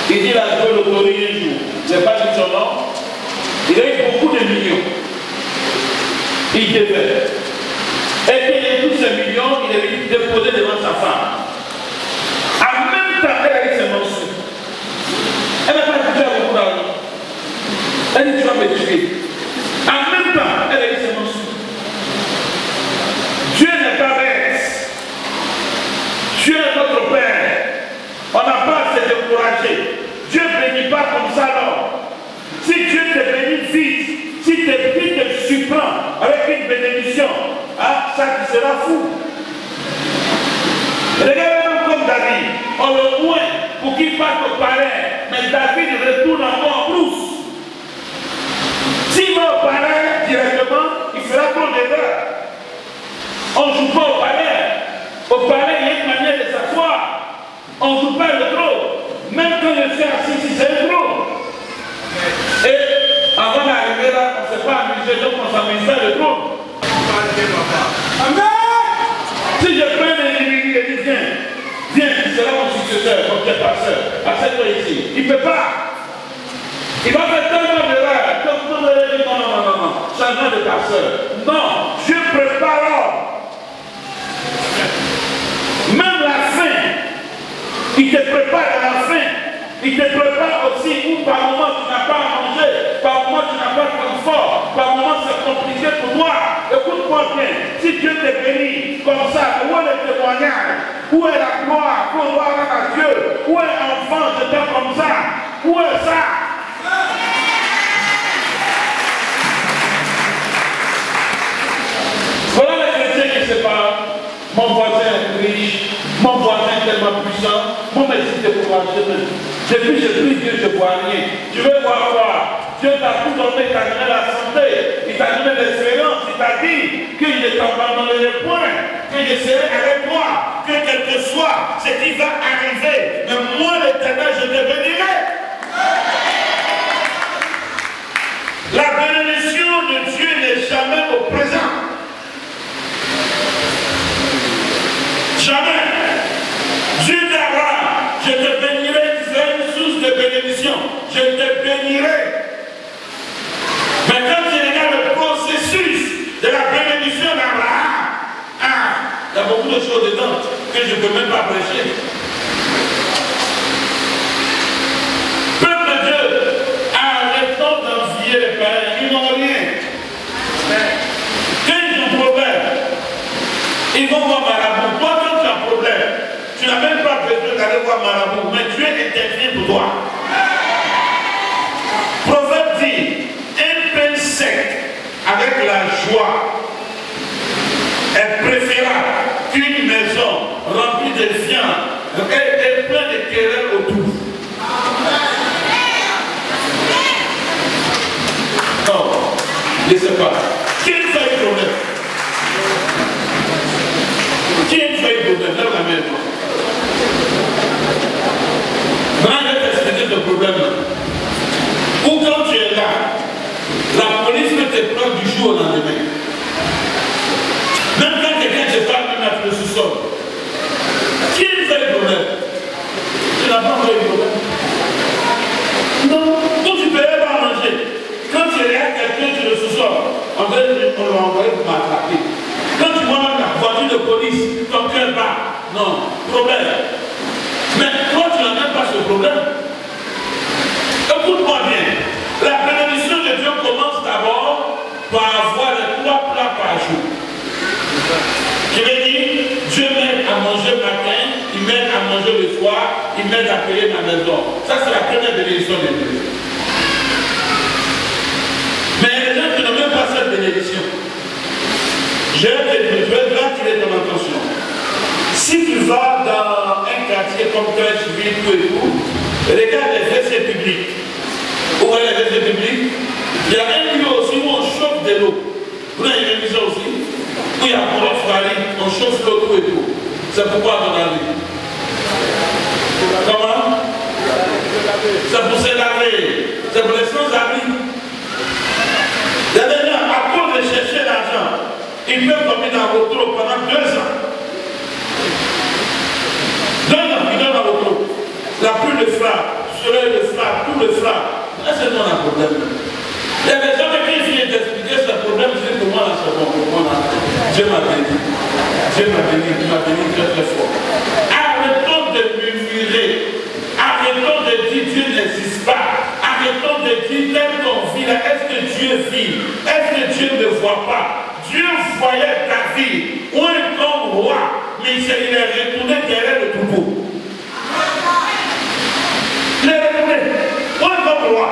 il dit la joué l'autorité un jour. Je n'ai pas dit son nom. Il a eu beaucoup de millions. Il devait. Et qu'il ait tous ces millions, il est venu déposer devant sa femme. En même temps, elle a eu ses mensonges. Elle n'a pas dit tu as beaucoup d'argent. Elle dit tu vas me tuer. En même temps, elle a eu ses mensonges. Dieu n'est pas bête. Dieu est notre Père. On n'a pas à se décourager. Dieu ne bénit pas comme ça alors. Si Dieu te bénit vite, si tu te surprends avec une bénédiction, ah, ça tu seras fou. Regardez comme David, on le loin pour qu'il parte au palais, mais David retourne encore en brousse. S'il va au palais directement, il fera trop d'erreurs. On ne joue pas au palais. Au palais, il y a une manière de s'asseoir. On ne joue pas le trône. Même quand je suis assis, c'est un trône. Et avant d'arriver là, on ne s'est pas amusé, donc on s'amuse pas le trône. Amen. Si je prends un individu et dis viens, tu seras mon successeur, mon pasteur, assieds-toi ici. Il ne peut pas. Il va faire tellement d'erreurs. Comme tout le monde dit non, changement de pasteur. Non, Dieu prépare l'homme. Même la fin, il te prépare à la fin. Il te prépare aussi où par moment tu n'as pas à manger, par moment tu n'as pas de confort, par moment c'est compliqué pour toi. Écoute-moi bien, si Dieu te bénit comme ça, où est le témoignage? Où est la gloire qu'on doit avoir à Dieu? Où est l'enfant de temps comme ça? Où est ça? Voilà les chrétiens qui se parlent. Mon voisin est riche, mon voisin est tellement puissant, mon médecin est pour la chemin. Depuis je prie Dieu, je ne vois rien. Tu veux voir quoi? Dieu t'a tout donné, il t'a donné la santé, il t'a donné l'espérance, il t'a dit qu'il ne t'abandonnerait point, que je serai avec toi, que quel que soit ce qui va arriver, mais moi l'Éternel, je te bénirai. La bénédiction de Dieu n'est jamais au présent. Jamais. Dieu d'Abraham, je te bénirai, tu seras une source de bénédiction. Je te bénirai. Mais quand tu regardes le processus de la bénédiction d'Abraham, il y a beaucoup de choses dedans que je ne peux même pas prêcher. Peuple de Dieu, arrêtons d'envier les païens, ils n'ont rien. Quand ils ont problème, ils vont voir Marabout. Toi, quand tu as un problème, tu n'as même pas besoin d'aller voir Marabout, mais Dieu intervient pour toi. Proverbe dit, un pain sec avec la joie est préférable qu'une maison remplie de viande et plein de querelles autour. Non, je ne sais pas. Qui a fait le problème? Qui a fait le problème? Lève la main. Maintenant, je vais t'expliquer ce problème-là. Ou quand tu es là, la police peut te prendre du jour au lendemain. Même quand quelqu'un te parle, même après le sous-sol. Qui a fait le problème? Tu n'as pas fait le problème. Non, donc tu ne peux pas manger. Quand tu regardes quelqu'un sur le sous-sol, on l'a envoyé pour m'attraper. Quand tu vois la voiture de police, ton cœur bat. Non, problème. Mais toi, tu n'as même pas ce problème. Écoute-moi bien. La bénédiction de Dieu commence d'abord par avoir les 3 plats par jour. Je veux dire, Dieu m'aide à manger le matin, il m'aide à manger le soir, il m'aide à payer ma maison. Ça, c'est la première bénédiction de Dieu. Mais il y a des gens qui n'ont même pas cette bénédiction. Je vais attirer ton attention. Si tu vas dans un quartier comme Crèche, Ville, tout et tout, regarde les WC publics. Où est les WC publics? Il y a un lieu aussi où on chauffe de l'eau. C'est pourquoi à ton avis? Comment? C'est pour se laver. C'est pour les sans-abri. Il y a des gens, à cause de chercher l'argent, ils peuvent dormir dans votre trou pendant 2 ans. 2 ans, ils dorment dans votre trou. La pluie le frappe, le soleil le frappe, tout le frappe. Là, c'est non un problème. Il y a des gens qui viennent t'expliquer ce problème, je dis que moi, là, c'est bon, Dieu m'a béni. Dieu m'a béni, tu m'as béni très très fort. Arrêtons de murmurer. Arrêtons de dire Dieu n'existe pas. Arrêtons de dire tel qu'on vit là. Est-ce que Dieu vit? Est-ce que Dieu ne voit pas? Dieu voyait David, où est comme roi, mais il est retourné derrière le troupeau. Il est retourné, où est comme roi.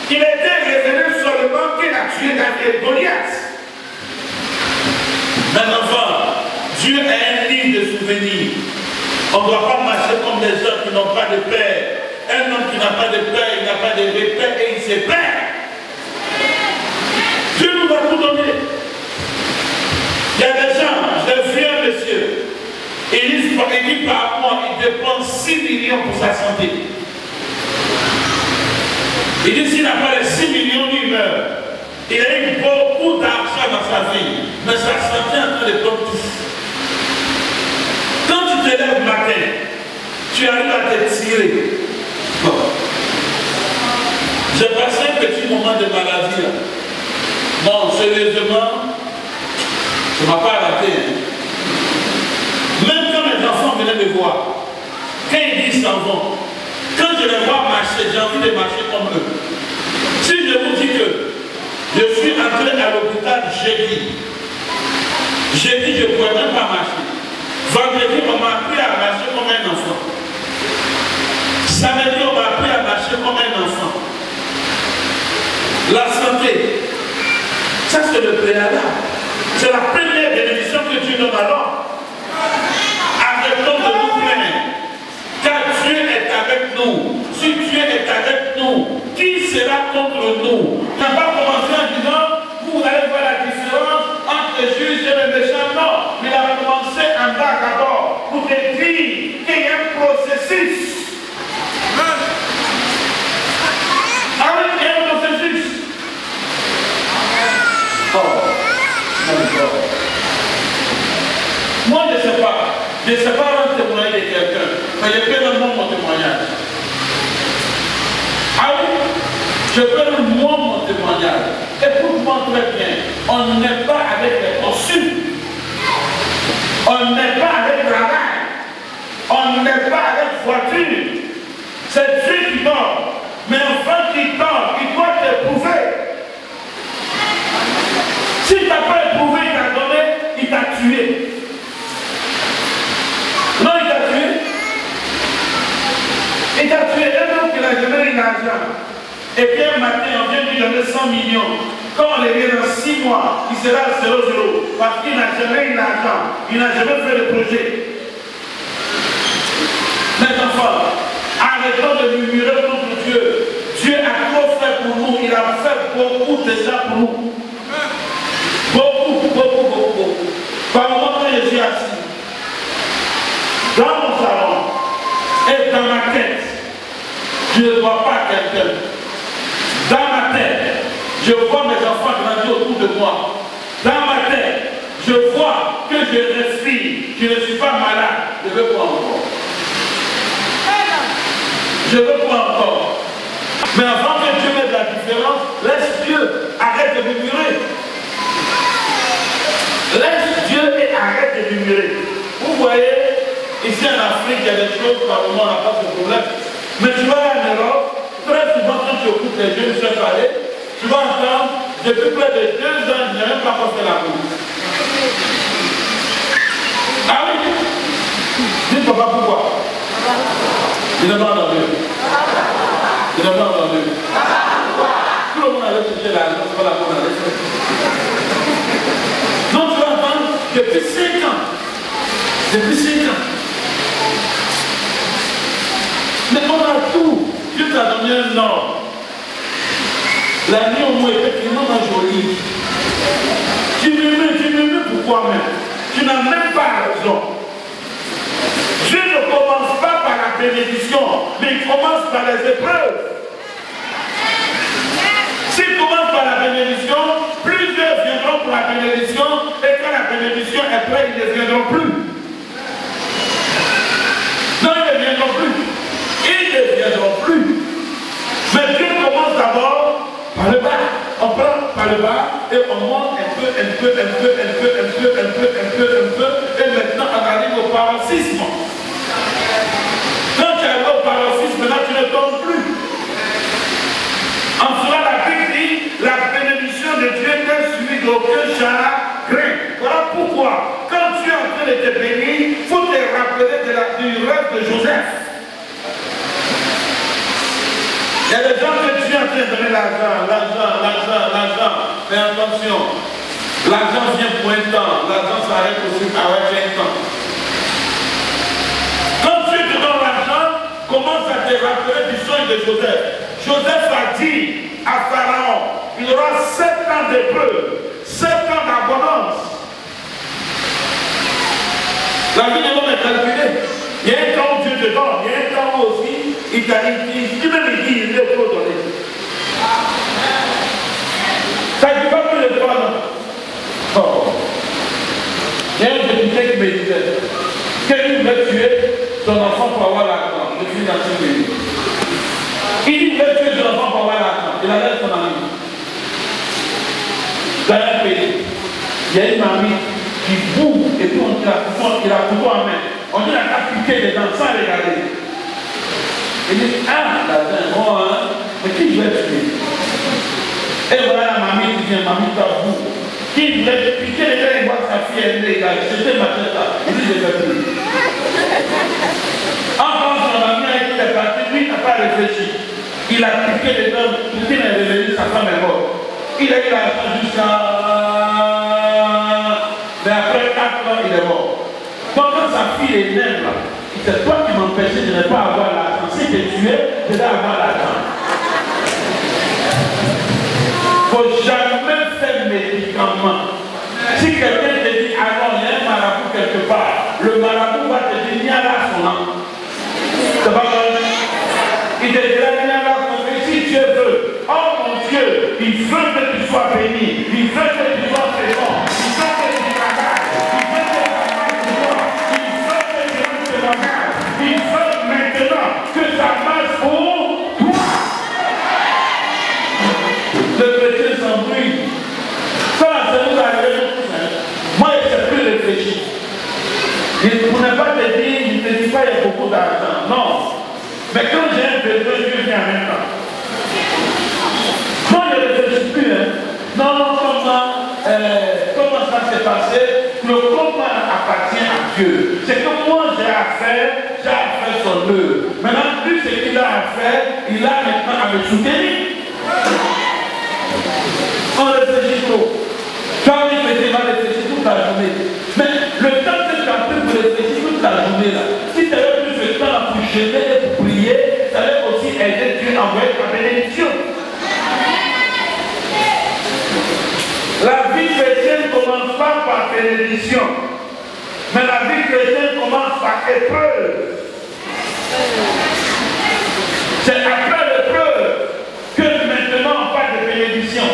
Il était revenu seulement qu'il a tué David Goliath. Mes enfants, Dieu a un livre de souvenirs. On ne doit pas marcher comme des gens qui n'ont pas de père. Un homme qui n'a pas de père, il n'a pas de repère et il se perd. Dieu nous a tout donné. Il y a des gens, je viens un monsieur, il dit par mois, il dépense 6 millions pour sa santé. Il dit s'il n'a pas les 6 millions, il meurt. Il a eu beaucoup d'argent dans sa vie, mais sa santé est en train de prendre tout. Quand tu te lèves le matin, tu arrives à te tirer. Bon. J'ai passé un petit moment de maladie là. Non, sérieusement, ça ne m'a pas raté. Même quand mes enfants venaient me voir, quand ils disent s'en vont, quand je les vois marcher, j'ai envie de marcher comme eux. Si je vous dis que je suis entré à l'hôpital jeudi, je ne pouvais même pas marcher. Vendredi, on m'a appris à marcher comme un enfant. Samedi, on m'a appris à marcher comme un enfant. La santé, ça c'est le préalable. C'est la première bénédiction que Dieu donne à l'homme. Arrêtons de nous plaindre. Car Dieu est avec nous. Si Dieu est avec nous, qui sera contre nous? Tu n'as pas commencé en disant, vous allez voir la différence entre le juge et le méchant. Non, mais il a commencé en bas d'abord pour te dire qu'il y a un processus. Ah oui, il y a un processus. Moi, je ne sais pas rendre témoigner de quelqu'un, mais je peux donner mon témoignage. Ah oui, je peux donner mon témoignage. Écoute-moi très bien, on n'est pas avec les conçus, on n'est pas avec travail, on n'est pas avec voiture. C'est Dieu qui donne, mais enfin qui donne, il doit t'éprouver. Si tu n'as pas éprouvé, il t'a donné, il t'a tué. Non, il t'a tué. Il t'a tué. Un homme qui n'a jamais eu d'argent. Et puis un matin, on vient lui donner 100 millions. Quand on les vient dans 6 mois, il sera à 0,0. Parce qu'il n'a jamais eu d'argent. Il n'a jamais fait de projet. Mes enfants, arrêtons de murmurer contre Dieu. Dieu a trop fait pour nous. Il a fait beaucoup déjà pour nous. Beaucoup. Par moment, quand je suis assis, dans mon salon et dans ma tête, je ne vois pas quelqu'un. Dans ma tête, je vois mes enfants grandir autour de moi. Dans ma tête, je vois que je respire, je ne suis pas malade. Je veux pas encore. Je veux pas encore. Mais avant que Dieu mette la différence, laisse Dieu, arrête de murmurer. Laisse Dieu et arrête de murmurer. Vous voyez, ici en Afrique, il y a des choses par moment, on n'a pas ce problème. Mais tu vas en Europe, très souvent quand tu écoutes les jeunes se parler, tu vas entendre, depuis près de 2 ans, je n'ai même pas fait la course. Ah oui? Dis papa pourquoi? Il n'a pas entendu. Il n'a pas entendu. Tout le monde allait chercher l'argent, c'est pas la bonne allée. Donc tu vas entendre depuis 5 ans. Depuis 5 ans. Mais on a tout. Dieu t'a donné un nom. La nuit au moins était vraiment jolie. Tu m'aimes pourquoi même? Tu n'as même pas raison. Dieu ne commence pas par la bénédiction, mais il commence par les épreuves. S'il commence par la bénédiction, plusieurs viendront pour la bénédiction, et quand la bénédiction est prête, ils ne viendront plus. Non, ils ne viendront plus. Ils ne viendront plus. Mais Dieu commence d'abord par le bas. On prend par le bas et on monte un peu, et maintenant on arrive au paroxysme. Quand tu arrives au paroxysme, maintenant tu ne tombes plus. En cela, la Bible dit, la bénédiction de Dieu n'est suivie d'aucun chagrin. Voilà pourquoi, quand tu es en train de te bénir, il faut te rappeler du rêve de Joseph. Il y a des gens que Dieu est en train de donner l'argent. Mais attention, l'argent vient pour un temps, l'argent s'arrête aussi avec un temps. Quand Dieu te donne l'argent, commence à te rappeler du songe de Joseph. Joseph a dit à Pharaon, il y aura 7 ans d'épreuve, 7 ans d'abondance. La vie de l'homme est calculée. Il y a un temps où Dieu te donne, il y a un temps où aussi, il t'a dit, il est trop donné. Ça ne dit pas plus de 3 ans. Oh. Il y a un député qui me disait, quelqu'un veut tuer son enfant pour avoir l'argent. Je suis dans ce pays. Il veut tuer son enfant pour avoir l'argent. Il a l'air son ami. Dans un pays, il y a une mamie qui boue et puis il a couteau en main. On dit qu'il a piqué les dents sans regarder. Il dit, ah, c'est bon, hein, mais qui veut tuer? Et voilà la mamie qui vient, mamie tabou. Qui veut piquer les dents et voir sa fille, elle est là, c'était ma tête là. Il dit, je vais plus. En France, la mamie avec qui il est parti, lui, il n'a pas réfléchi. Il a piqué les dents, tout il est revenu, sa femme est morte. Il a eu l'argent jusqu'à... Mais après 4 ans, il est mort. Donc quand sa fille est née là, c'est toi qui m'empêchais de ne pas avoir l'argent. Si tu es tué, je vais avoir l'argent. Il ne faut jamais faire médicaments. Si quelqu'un te dit, ah non, il y a un marabout quelque part, le marabout va te dire, il y a là son nom. C'est pas vrai. Il te dira, il y a là son nom. Si Dieu veut, oh mon Dieu, il veut que tu sois béni, il veut que tu sois fécond, il veut que tu travailles, il veut que tu travailles pour toi, il veut maintenant que ça marche pour toi. Le chrétien s'embrouille. Ça, c'est nous arriver. Moi, je ne sais plus réfléchir. Pour ne pas te dire, je ne te dis pas qu'il y a beaucoup d'argent. Non. Mais quand j'ai un besoin, Dieu vient en même temps. Moi, je ne réfléchis plus. Hein. Non, comment ça s'est passé? Le comment appartient à Dieu. C'est que moi, j'ai à faire son œuvre. Maintenant, plus ce qu'il a à faire, il a maintenant à me soutenir. On réfléchit trop. Quand il fait, il va réfléchir toute la journée. Mais le temps que tu as pris pour réfléchir toute la journée, là, si tu avais plus de temps pour jeûner et pour prier, ça allait aussi aider Dieu à envoyer ta bénédiction. La vie chrétienne ne commence pas par bénédiction, mais la vie chrétienne commence par épreuve. C'est après l'épreuve que maintenant on parle de bénédiction.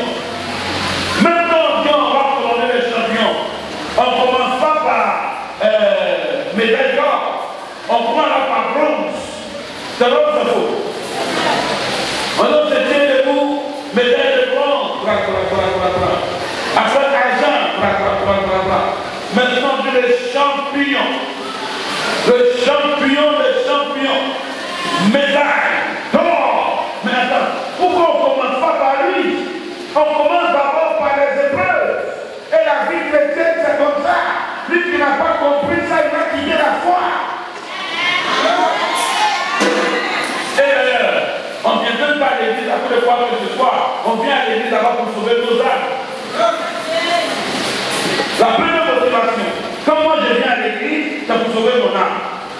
Maintenant, quand on va couronner les champions, on ne commence pas par médaille d'or, on commence par bronze. C'est vrai ou c'est faux? On se tient debout, médaille de bronze, après argent, maintenant tu es le champion. Le champion des champions. Médaille d'or. Mais attends, pourquoi on ne commence pas par lui? On commence d'abord par les épreuves. Et la vie chrétienne, c'est comme ça. Lui qui n'a pas compris ça, il va quitter la foi. Et d'ailleurs, on ne vient même pas à l'église à tous les fois que ce soir. On vient à l'église d'abord pour sauver nos âmes. La première motivation, comme moi je viens à l'église, c'est pour sauver mon âme.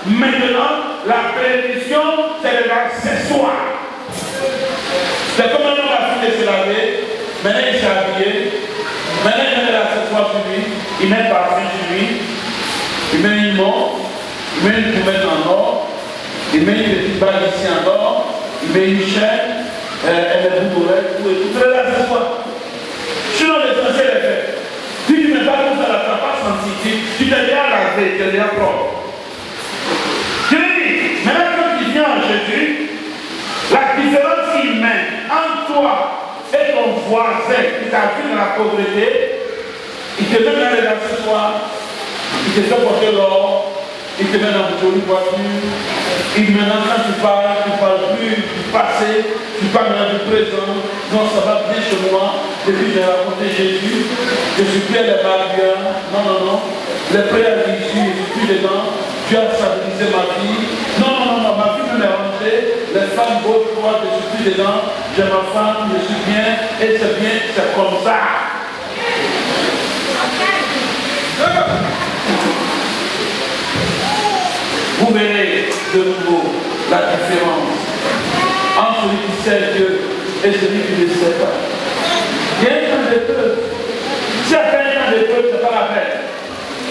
Maintenant, la bénédiction, c'est l'accessoire. C'est comme un homme a fini de se laver, maintenant il s'est habillé, maintenant il met l'accessoire sur lui, il met le parfum sur lui, il met une montre, il met une poubelle en or, il met une petite bague ici en or, il met une chaîne, elle est boucle d'oreille, tout et tout. Là, c'est quoi? Sinon, l'essentiel est fait. Si tu ne mets pas tout ça, tu n'as pas senti, tu t'es déjà lavé, tu es déjà propre. Je lui dis, maintenant quand tu viens en Jésus, la différence qu'il met entre toi et ton voisin qui t'a vu dans la pauvreté, il te met dans les accessoires, il te fait porter l'or, il te met dans une jolie voiture, maintenant quand tu parles plus du passé, tu parles maintenant du présent. Non, ça va bien chez moi, depuis que j'ai raconté Jésus, je suis plus les barrières. Non, non, non, les prières d'Issus, je suis plus dedans, Dieu a stabilisé ma vie. Non, non, non, non, ma vie me l'est rentrée, les femmes gauche, droite, je suis plus dedans, j'ai ma femme, je suis bien, et c'est bien, c'est comme ça. Vous verrez de nouveau la différence entre celui qui sait Dieu et celui qui ne sait pas. Il y a un temps de peur. Si après un temps de peur, ce n'est pas la peine.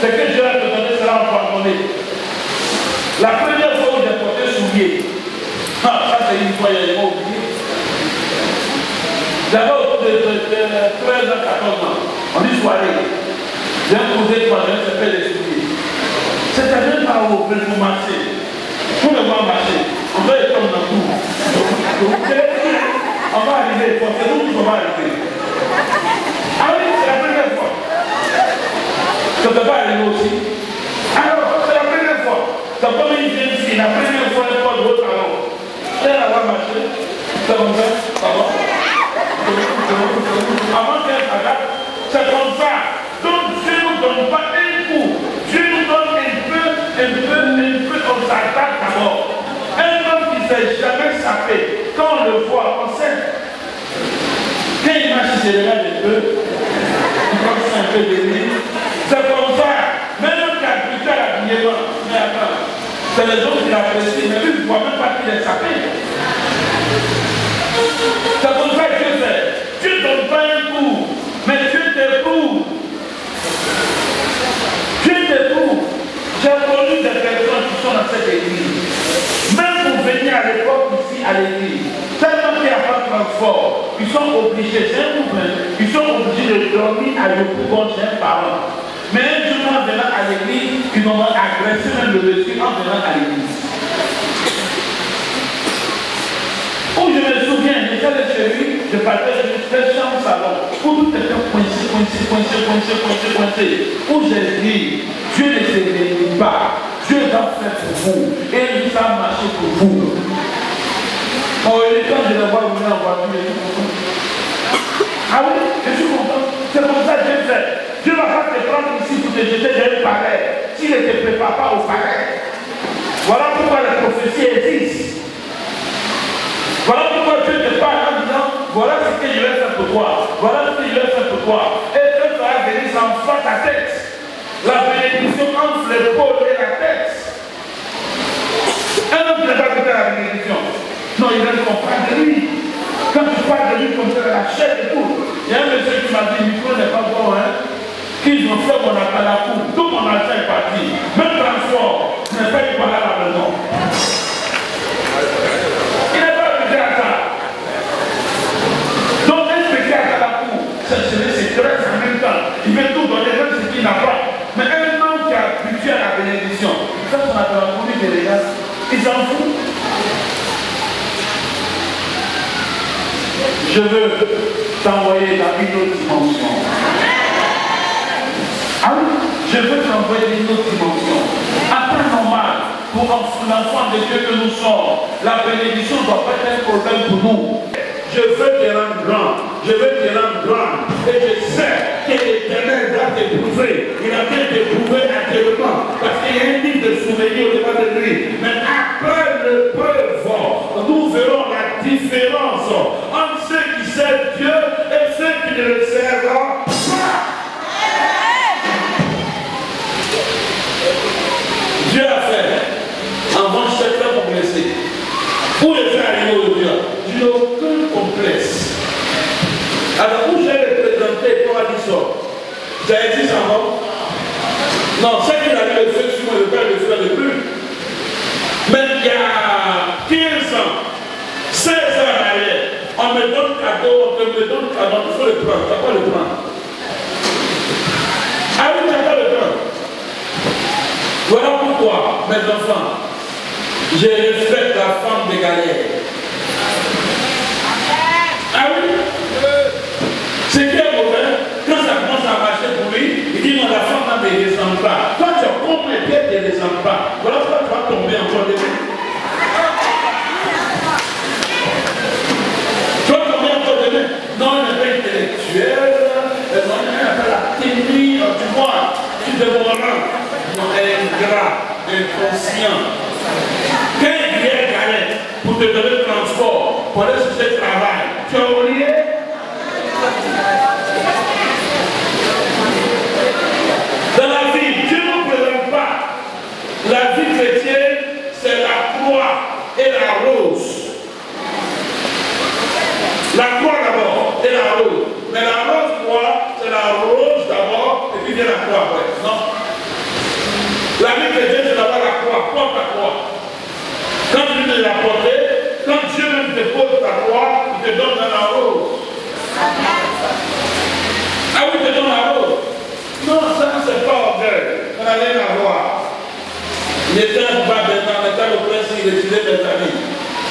Ce que Dieu va te donner sera pardonné. La première fois où j'ai porté soulier, ça c'est une fois, il y a oublié. J'avais autour de 13 ans, 14 ans. On dit soirée. J'ai posé 3 ans, ça fait des souliers. C'était même pas au plus pour marcher. Pour le voir marcher, on doit être comme dans tout. On va arriver, c'est nous qui va arriver. Ah oui, c'est la première fois. Ça ne peut pas arriver aussi. Alors, c'est la première fois. C'est comme une jeune fille, la première fois, elle porte votre talon. Elle va marcher. C'est comme ça, ça va. Avant qu'elle s'adapte, c'est comme ça. Donc Dieu ne nous donne pas un coup. Dieu nous donne un peu, on s'attaque d'abord. Un homme qui ne s'est jamais sapé, quand on le voit, on sait. Quand il marche, il se regarde un peu, il pense un peu de lui. C'est comme ça. Même un capitaine à l'habillement, mais attends, c'est les autres qui l'apprécient, mais lui, il ne voit même pas qu'il est sapé. C'est comme ça que Dieu fait. Dieu ne donne pas un coup, mais Dieu t'éprouve. Dieu t'éprouve. J'ai connu des personnes qui sont dans cette église. Même pour venir à l'époque ici à l'église, tellement qu'il n'y a pas de transport, ils sont obligés, c'est un mouvement, ils sont obligés de dormir à Yopougon chez un parent. Mais un jour en venant à l'église, ils m'ont agressé même le monsieur en venant à l'église. Où je me souviens, j'étais de chez lui, je partais, je faisais chambre salon, où tout était coincé. Où j'ai dit, Dieu ne se réunit pas, Dieu va faire pour vous, et il va marcher pour vous. Oh, et quand je le vois venir en voiture, je suis content. Ah oui, je suis content. C'est comme ça que Dieu fait. Dieu ne va pas te prendre ici pour te jeter dans le palais, s'il ne te prépare pas au palais. Voilà pourquoi les prophéties existent. Voilà pourquoi Dieu te parle en disant, voilà ce que je vais faire pour toi, voilà ce que je vais faire pour toi. Et Dieu va venir sans faire ta tête. La bénédiction entre l'épaule et la tête. Un homme ne va pas goûter la bénédiction. Non, il va comprendre de lui. Quand tu parles de lui comme ça, la chair et tout. Il y a un monsieur qui m'a dit, le micro n'est pas bon, hein. Qu'ils ont fait mon appel à coup. Tout mon argent est parti. Même transport, je n'ai pas eu parler à la maison. Il veut tout donner, même ce qu'il n'a pas. Mais un homme qui a habitué à la bénédiction, ça son appel pour lui qui regarde, il s'en fout. Je veux t'envoyer dans une autre dimension. Ah oui, je veux t'envoyer dans une autre dimension. À temps normal, pour l'enfant de Dieu que nous sommes, la bénédiction ne doit pas être un problème pour nous. Je veux te rendre grand, je veux te rendre grand, et je sais que l'Éternel va t'éprouver. Il a bien t'éprouvé actuellement, parce qu'il y a un livre de souvenirs au devant de lui. Mais après l'épreuve, nous verrons la différence entre ceux qui servent Dieu et ceux qui ne le servent pas. Dieu a fait, en revanche, c'est très complexé. Pour le faire arriver au Dieu, je n'ai aucun complexe. Alors, où j'ai représenté pour Addison, j'ai dit ça, non? Non, c'est qu'il a mis le feu sur moi, le père le feu de plus. y a 15 ans, 16 ans en arrière, on me donne cadeau, il faut le prendre. Tu vas pas le prendre. Ah oui, tu vas pas le prendre. Voilà pourquoi, mes enfants, je respecte la femme de galère. Ah oui? Ce qui est mauvais, quand ça commence à marcher pour lui, il dit non, la femme ne descend pas. Toi, tu as compris qu'elle ne descend pas. Voilà pourquoi tu vas tomber encore de lui. Tu vas tomber encore de lui. Non, elle n'est pas intellectuelle. Non, elle n'est pas la technique. Tu vois, tu demanderas. Non, elle est ingrat, inconscient. Quand il vient galère pour te donner le transport, pour aller sur ce travail, tu as oublié? Dans la vie, Dieu ne nous présente pas. La vie chrétienne, c'est la croix et la rose. La croix d'abord et la rose. Mais la rose, quoi? C'est la rose d'abord et puis vient la croix après. Non. La vie chrétienne, c'est d'abord la croix. Porte la croix. Quand tu te l'as portée, quand Dieu même te pose ta croix, il te donne la rose. Ah oui, il te donne la rose. Non, ça, c'est pas orgueil. Ça n'a rien à voir. Il était un bas maintenant, on était au prince, il décidait des amis.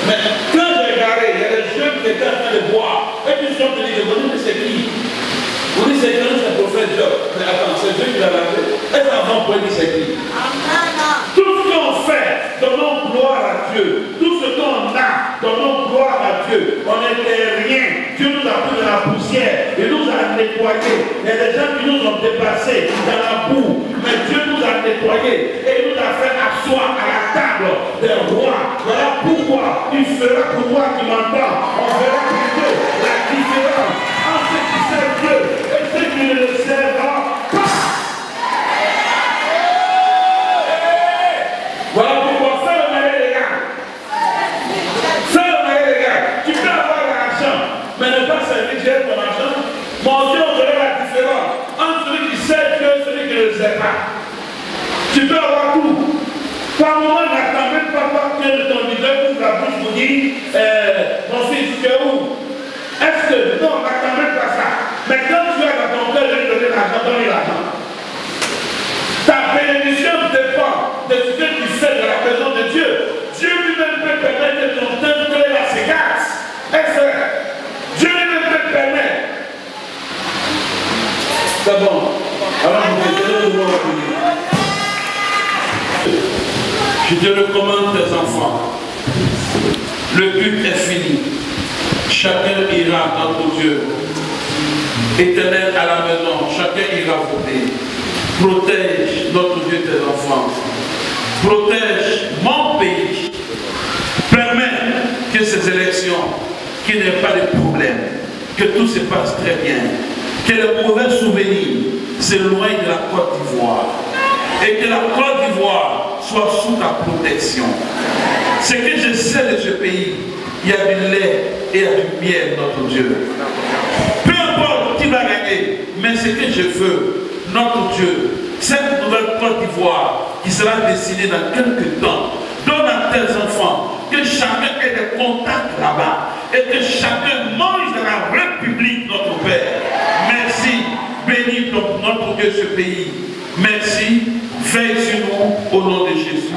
Mais quand j'ai regardé, il y a des jeunes qui étaient en train de boire. Et puis ils sont venus, ils ont dit, c'est qui? Vous dites, c'est qui? C'est le prophète Job. Mais attends, c'est Dieu qui l'a lavé. Est-ce qu'on peut dire c'est qui? Tout ce qu'on fait, donnons gloire à Dieu. Tout ce qu'on a, donnons gloire à Dieu. On n'était rien. Dieu nous a pris de la poussière. Il nous a nettoyés. Il y a des gens qui nous ont déplacés dans la boue. Mais Dieu nous a nettoyés. Et il nous a fait asseoir à la table des rois. Voilà pourquoi il fera pour toi qui m'entends. On verra plutôt la différence entre ceux qui servent Dieu et ceux qui ne le servent pas. Voilà pourquoi fais le malin les gars. Fais le malin les gars. Tu peux avoir l'argent, mais ne pas servir Dieu ton argent. Mon Dieu, on verra la différence entre celui qui sert Dieu et celui qui ne le sert pas. Tu peux avoir tout. Par moment, n'attends même pas que ton leader ouvre la bouche pour dire mon fils, tu es où? Est-ce que non, n'attends même pas ça. Mais quand tu as dans ton cœur de lui donner l'argent, donne-lui l'argent. Ta bénédiction dépend de ce que tu fais de la maison de Dieu. Dieu lui-même peut permettre que ton temple là s'égasse. Est-ce que Dieu lui-même peut permettre? C'est bon. Alors, je vais je te recommande tes enfants. Le culte est fini. Chacun ira dans ton Dieu. Éternel à la maison, chacun ira voter. Protège notre Dieu tes enfants. Protège mon pays. Permets que ces élections, qu'il n'y ait pas de problème, que tout se passe très bien, que les mauvais souvenirs s'éloignent de la Côte d'Ivoire et que la Côte d'Ivoire soit sous ta protection. Ce que je sais de ce pays, il y a du lait et il y a du miel, notre Dieu. Peu importe qui va gagner, mais ce que je veux, notre Dieu, cette nouvelle Côte d'Ivoire qui sera dessinée dans quelques temps, donne à tes enfants que chacun ait des contacts là-bas et que chacun mange dans la République, notre Père. Merci, bénis notre Dieu ce pays. Merci, veille sur nous au nom de Jésus.